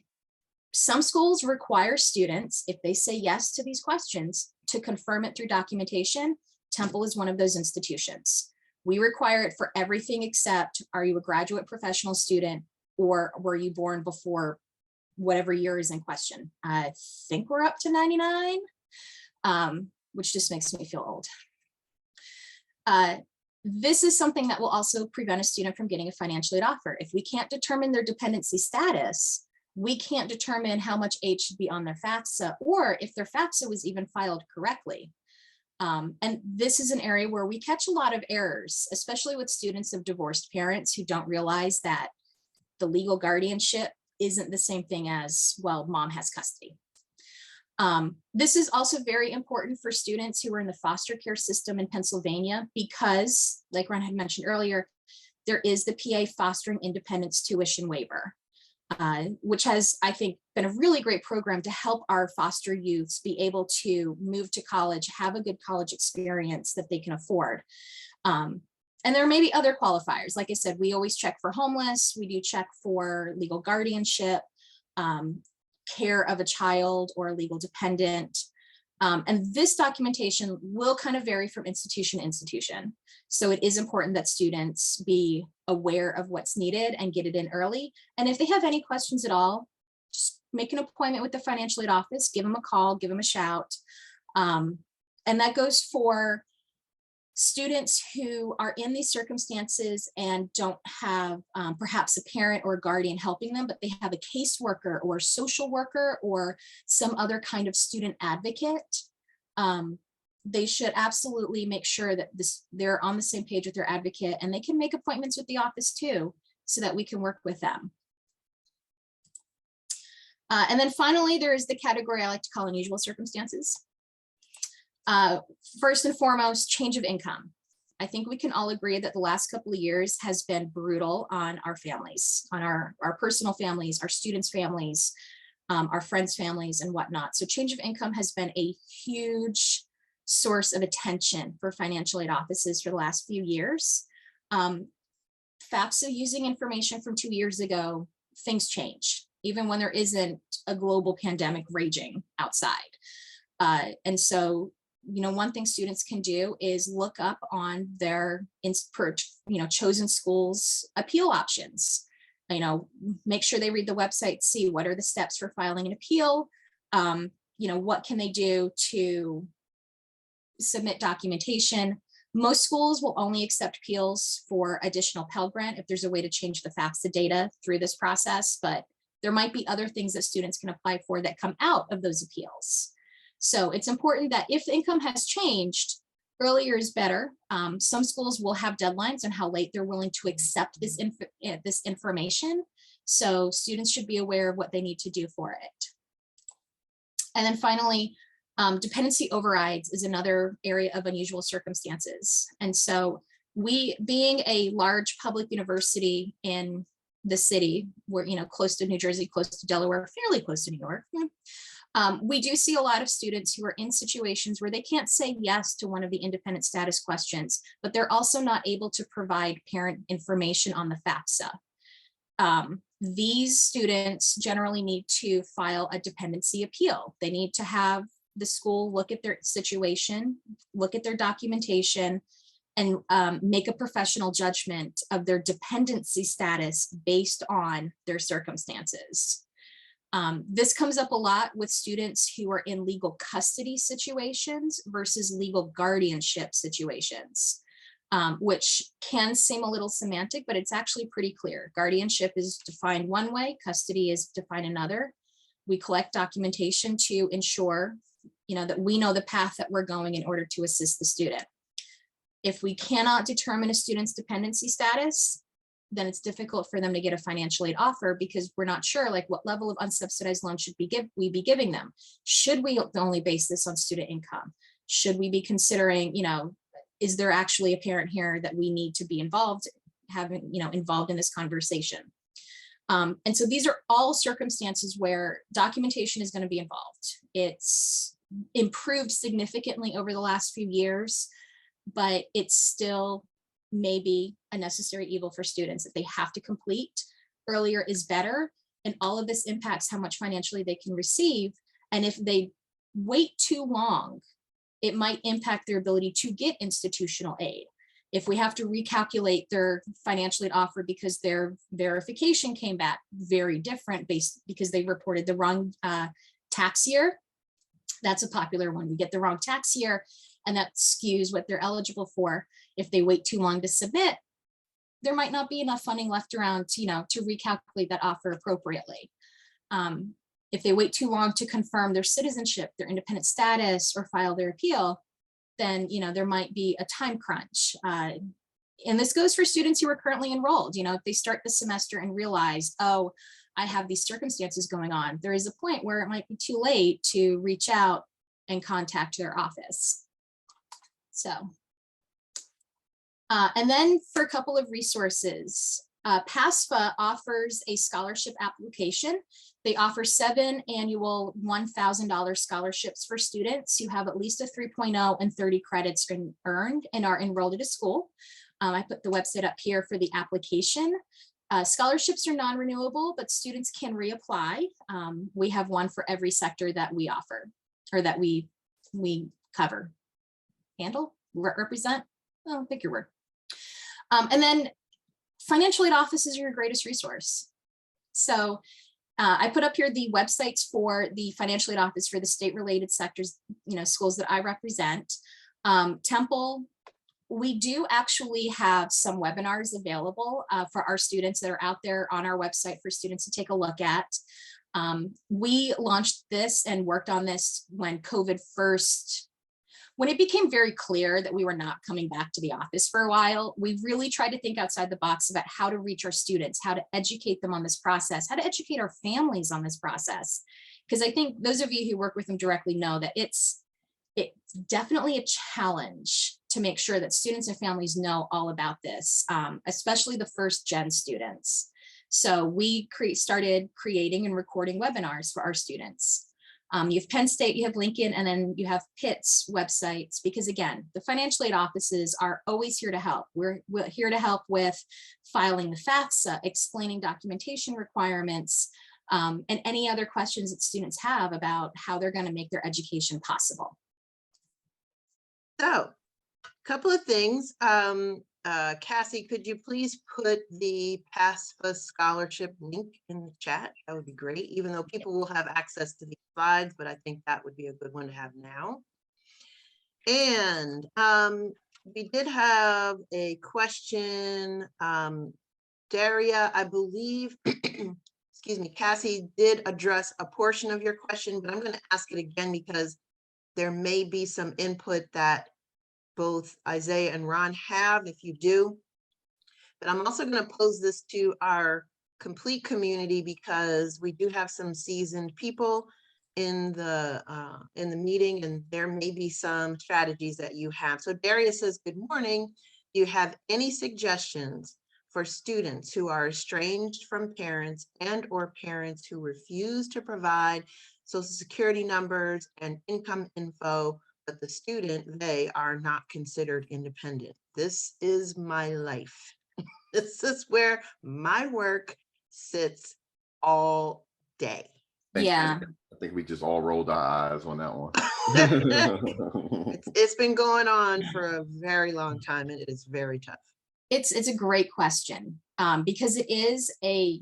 some schools require students, if they say yes to these questions, to confirm it through documentation. Temple is one of those institutions. We require it for everything except, are you a graduate professional student or were you born before whatever year is in question? I think we're up to 99, which just makes me feel old. This is something that will also prevent a student from getting a financial aid offer. If we can't determine their dependency status, we can't determine how much aid should be on their FAFSA or if their FAFSA was even filed correctly. And this is an area where we catch a lot of errors, especially with students of divorced parents who don't realize that the legal guardianship isn't the same thing as, well, mom has custody. This is also very important for students who are in the foster care system in Pennsylvania because, like Ron had mentioned earlier, there is the PA Fostering Independence Tuition Waiver, which has, I think, been a really great program to help our foster youths be able to move to college, have a good college experience that they can afford. And there may be other qualifiers. Like I said, we always check for homeless. We do check for legal guardianship, care of a child or a legal dependent. And this documentation will kind of vary from institution to institution. So it is important that students be aware of what's needed and get it in early. And if they have any questions at all, just make an appointment with the financial aid office, give them a call, give them a shout. And that goes for students who are in these circumstances and don't have perhaps a parent or a guardian helping them, but they have a caseworker or social worker or some other kind of student advocate. They should absolutely make sure that they're on the same page with their advocate, and they can make appointments with the office too, so that we can work with them. And then finally, there is the category I like to call unusual circumstances. First and foremost, change of income. I think we can all agree that the last couple of years has been brutal on our families, on our personal families, our students' families, our friends' families and whatnot. So change of income has been a huge source of attention for financial aid offices for the last few years. FAFSA using information from 2 years ago, things change, even when there isn't a global pandemic raging outside. And so, you know, one thing students can do is look up on their, chosen schools appeal options. You know, make sure they read the website, see what are the steps for filing an appeal. What can they do to submit documentation. Most schools will only accept appeals for additional Pell Grant if there's a way to change the FAFSA data through this process, but there might be other things that students can apply for that come out of those appeals. So it's important that if the income has changed, earlier is better. Some schools will have deadlines on how late they're willing to accept this information. So students should be aware of what they need to do for it. And then finally, dependency overrides is another area of unusual circumstances. And so we, being a large public university in the city. We're, close to New Jersey, close to Delaware, fairly close to New York. We do see a lot of students who are in situations where they can't say yes to one of the independent status questions, but they're also not able to provide parent information on the FAFSA. These students generally need to file a dependency appeal. They need to have the school look at their situation, look at their documentation, and make a professional judgment of their dependency status based on their circumstances. This comes up a lot with students who are in legal custody situations versus legal guardianship situations, which can seem a little semantic, but it's actually pretty clear. Guardianship is defined one way, custody is defined another. We collect documentation to ensure, that we know the path that we're going in order to assist the student. If we cannot determine a student's dependency status, then it's difficult for them to get a financial aid offer because we're not sure like what level of unsubsidized loan should we be giving them. Should we only base this on student income? Should we be considering, is there actually a parent here that we need to be involved in this conversation? And so these are all circumstances where documentation is going to be involved. It's improved significantly over the last few years, but it's still maybe a necessary evil for students that they have to complete. Earlier is better. And all of this impacts how much financially they can receive. And if they wait too long, it might impact their ability to get institutional aid. If we have to recalculate their financial aid offer because their verification came back very different because they reported the wrong tax year, that's a popular one. We get the wrong tax year and that skews what they're eligible for. If they wait too long to submit, there might not be enough funding left around to recalculate that offer appropriately. If they wait too long to confirm their citizenship, their independent status, or file their appeal, then there might be a time crunch. And this goes for students who are currently enrolled. If they start the semester and realize, oh, I have these circumstances going on, there is a point where it might be too late to reach out and contact their office. So, and then for a couple of resources, PASFAA offers a scholarship application. They offer 7 annual $1,000 scholarships for students who have at least a 3.0 and 30 credits earned and are enrolled at a school. I put the website up here for the application. Scholarships are non-renewable, but students can reapply. We have one for every sector that we offer or that we cover. Handle? Represent? Oh, pick your word. And then financial aid offices are your greatest resource. So I put up here the websites for the financial aid office for the state-related sectors, schools that I represent. Temple, we do actually have some webinars available for our students that are out there on our website for students to take a look at. We launched this and worked on this when COVID when it became very clear that we were not coming back to the office for a while. We really tried to think outside the box about how to reach our students, how to educate them on this process, how to educate our families on this process. Because I think those of you who work with them directly know that it's definitely a challenge to make sure that students and families know all about this, especially the first gen students. So we started creating and recording webinars for our students. You have Penn State, you have Lincoln, and then you have Pitt's websites, because again, the financial aid offices are always here to help. We're here to help with filing the FAFSA, explaining documentation requirements, and any other questions that students have about how they're going to make their education possible. So, a couple of things. Cassie, could you please put the PASFAA scholarship link in the chat? That would be great, even though people will have access to these slides, but I think that would be a good one to have now. And we did have a question. Daria, I believe, excuse me, Cassie did address a portion of your question, but I'm going to ask it again because there may be some input that both Isaiah and Ron have, if you do. But I'm also going to pose this to our complete community because we do have some seasoned people in the meeting, and there may be some strategies that you have. So Darius says, good morning. Do you have any suggestions for students who are estranged from parents and or parents who refuse to provide social security numbers and income info, but the student, they are not considered independent. This is my life. This is where my work sits all day. Thank you. Yeah. I think we just all rolled our eyes on that one. It's been going on for a very long time and it is very tough. It's a great question, because it is a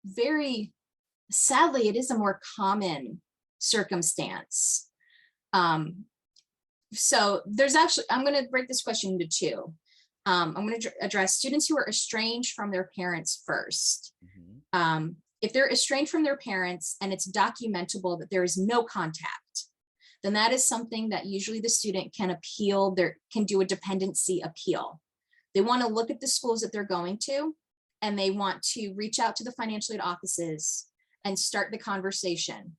very, sadly, it is a more common circumstance. So there's actually, I'm going to break this question into two. I'm going to address students who are estranged from their parents first. If they're estranged from their parents and it's documentable that there is no contact, then that is something that usually the student can appeal, can do a dependency appeal. They want to look at the schools that they're going to, and they want to reach out to the financial aid offices and start the conversation.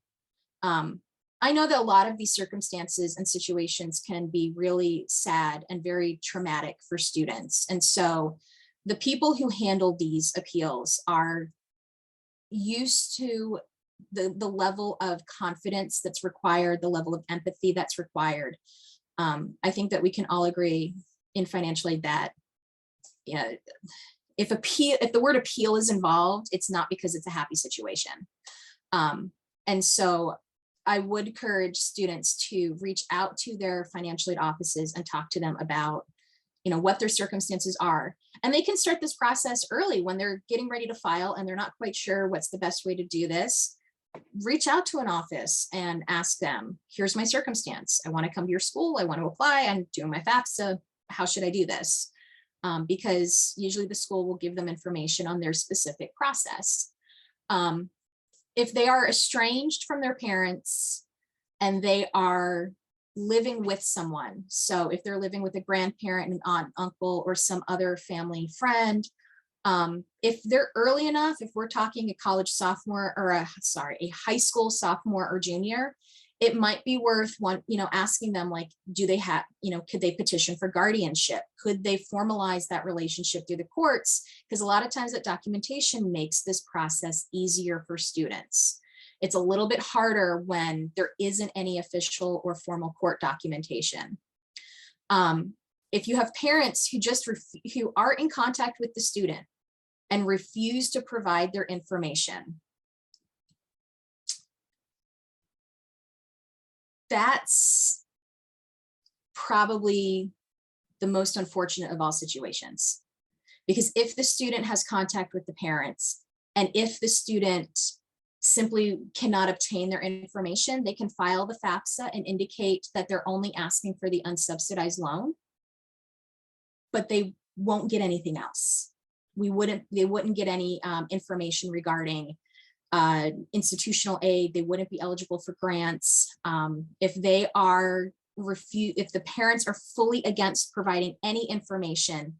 I know that a lot of these circumstances and situations can be really sad and very traumatic for students. And so the people who handle these appeals are used to the level of confidence that's required, the level of empathy that's required. I think that we can all agree in financial aid that if the word appeal is involved, it's not because it's a happy situation. And so I would encourage students to reach out to their financial aid offices and talk to them about, what their circumstances are. And they can start this process early when they're getting ready to file and they're not quite sure what's the best way to do this. Reach out to an office and ask them, here's my circumstance. I want to come to your school. I want to apply. I'm doing my FAFSA. How should I do this? Because usually the school will give them information on their specific process. If they are estranged from their parents and they are living with someone, so if they're living with a grandparent, an aunt, uncle, or some other family friend, if they're early enough, if we're talking a college sophomore or a high school sophomore or junior, it might be worth asking them, like, do they have, could they petition for guardianship? Could they formalize that relationship through the courts? Because a lot of times that documentation makes this process easier for students. It's a little bit harder when there isn't any official or formal court documentation. If you have parents who are in contact with the student and refuse to provide their information, that's probably the most unfortunate of all situations. Because if the student has contact with the parents, and if the student simply cannot obtain their information, they can file the FAFSA and indicate that they're only asking for the unsubsidized loan, but they won't get anything else. They wouldn't get any information regarding institutional aid. They wouldn't be eligible for grants. If the parents are fully against providing any information,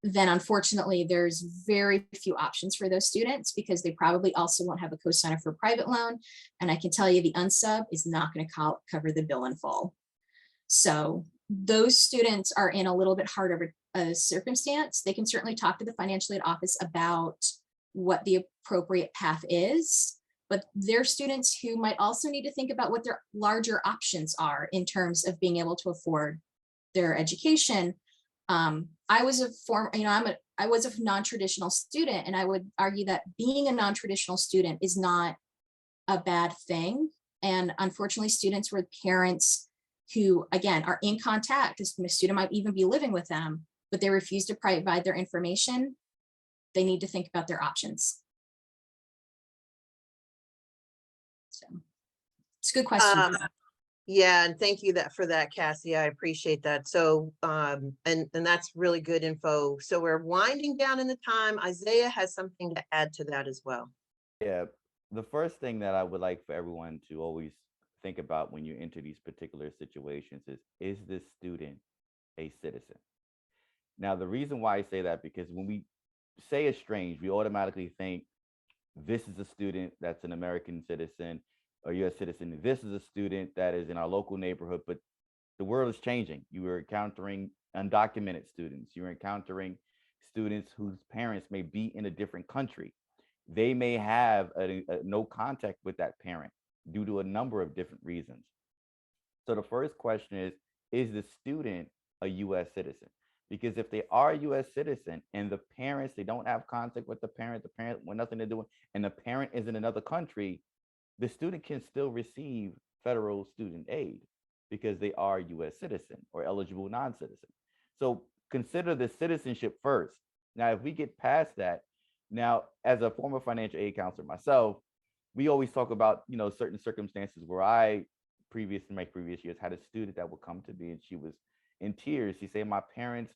then unfortunately there's very few options for those students, because they probably also won't have a cosigner for a private loan. And I can tell you the unsub is not going to cover the bill in full. So those students are in a little bit harder of a circumstance. They can certainly talk to the financial aid office about what the appropriate path is, but they're students who might also need to think about what their larger options are in terms of being able to afford their education. I was a non-traditional student, and I would argue that being a non-traditional student is not a bad thing. And unfortunately, students with parents who, again, are in contact, the student might even be living with them, but they refuse to provide their information, they need to think about their options. So it's a good question. Yeah, and thank you for that, Cassie. I appreciate that. So, and that's really good info. So we're winding down in the time. Isaiah has something to add to that as well. Yeah, the first thing that I would like for everyone to always think about when you enter these particular situations is this student a citizen? Now, the reason why I say that, because when we say estranged, we automatically think this is a student that's an American citizen or U.S. citizen. This is a student that is in our local neighborhood, but the world is changing. You are encountering undocumented students. You're encountering students whose parents may be in a different country. They may have no contact with that parent due to a number of different reasons. So the first question is the student a US citizen? Because if they are a US citizen and the parents, they don't have contact with the parent want nothing to do with, and the parent is in another country, the student can still receive federal student aid because they are US citizen or eligible non-citizen. So consider the citizenship first. Now, if we get past that, now as a former financial aid counselor myself, we always talk about, you know, certain circumstances where in my previous years had a student that would come to me and she was in tears. She said, my parents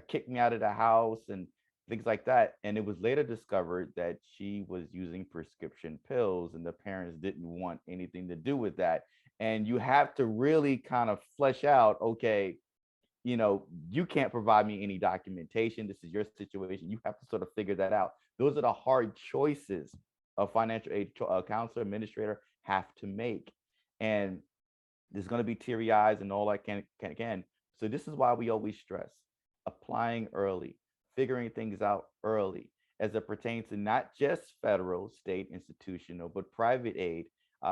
kicked me out of the house and things like that. And it was later discovered that she was using prescription pills and the parents didn't want anything to do with that. And you have to really kind of flesh out, okay, you know, you can't provide me any documentation. This is your situation. You have to sort of figure that out. Those are the hard choices a financial aid counselor, administrator have to make. And there's going to be teary eyes and all that can. So this is why we always stress applying early, figuring things out early as it pertains to not just federal, state, institutional, but private aid.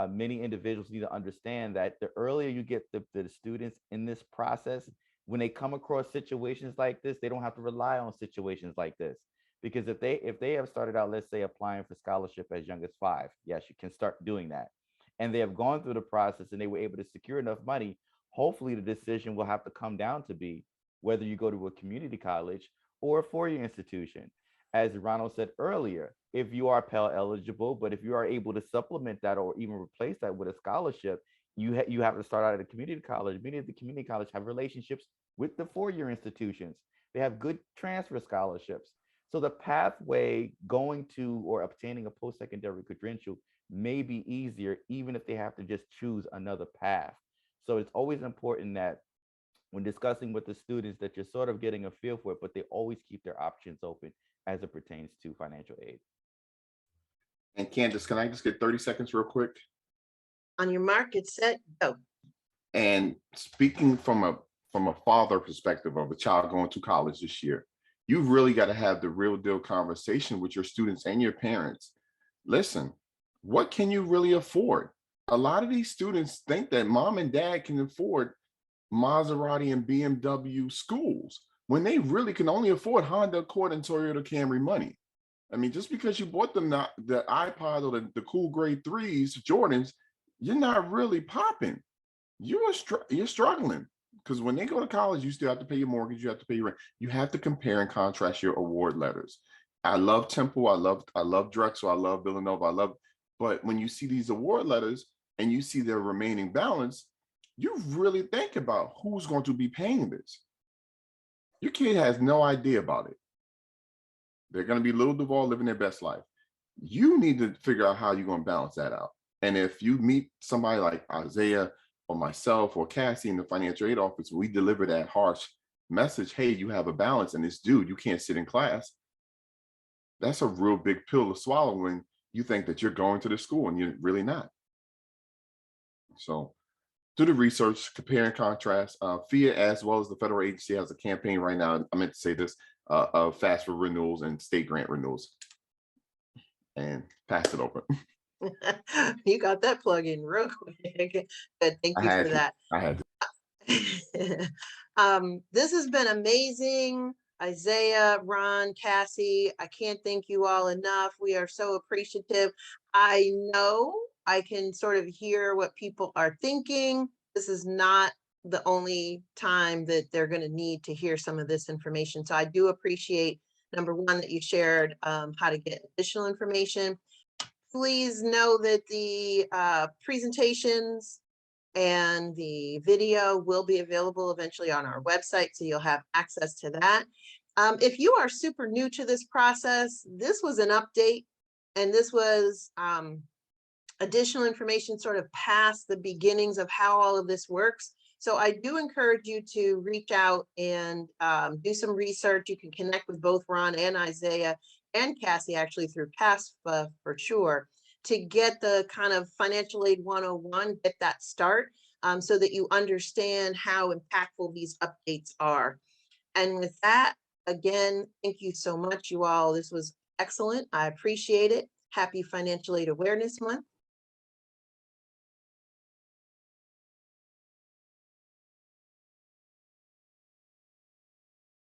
Many individuals need to understand that the earlier you get the students in this process, when they come across situations like this, they don't have to rely on situations like this. Because if they have started out, let's say, applying for scholarship as young as 5, yes, you can start doing that. And they have gone through the process and they were able to secure enough money, hopefully the decision will have to come down to be whether you go to a community college or a four-year institution. As Ronald said earlier, if you are Pell eligible, but if you are able to supplement that or even replace that with a scholarship, you have to start out at a community college. Many of the community colleges have relationships with the four-year institutions. They have good transfer scholarships. So the pathway going to or obtaining a post-secondary credential may be easier, even if they have to just choose another path. So it's always important that when discussing with the students that you're sort of getting a feel for it, but they always keep their options open as it pertains to financial aid. And Candace, can I just get 30 seconds real quick? On your mark, get set, go. And speaking from a father perspective of a child going to college this year, you've really got to have the real deal conversation with your students and your parents. Listen, what can you really afford? A lot of these students think that mom and dad can afford Maserati and BMW schools when they really can only afford Honda Accord and Toyota Camry money. I mean, just because you bought them the iPod or the cool grade 3s, Jordans, you're not really popping. You're struggling, because when they go to college, you still have to pay your mortgage, you have to pay your rent. You have to compare and contrast your award letters. I love Temple, I love Drexel, I love Villanova, but when you see these award letters and you see their remaining balance, you really think about who's going to be paying this. Your kid has no idea about it. They're going to be little Duval living their best life. You need to figure out how you're going to balance that out. And if you meet somebody like Isaiah or myself or Cassie in the financial aid office, we deliver that harsh message, hey, you have a balance and it's due, you can't sit in class. That's a real big pill to swallow when you think that you're going to the school and you're really not. So do the research, compare and contrast. PHEAA, as well as the federal agency, has a campaign right now, I meant to say this, of FAFSA renewals and state grant renewals. And pass it over. You got that plug in real quick. Good, thank you for that. I had to. This has been amazing. Isaiah, Ron, Cassie, I can't thank you all enough. We are so appreciative. I know I can sort of hear what people are thinking. This is not the only time that they're going to need to hear some of this information. So I do appreciate, number one, that you shared how to get additional information. Please know that the presentations and the video will be available eventually on our website, so you'll have access to that. If you are super new to this process, this was an update, and this was additional information sort of past the beginnings of how all of this works. So I do encourage you to reach out and do some research. You can connect with both Ron and Isaiah and Cassie, actually, through PASFAA for sure, to get the kind of financial aid 101, get that start, so that you understand how impactful these updates are. And with that, again, thank you so much, you all. This was excellent. I appreciate it. Happy Financial Aid Awareness Month.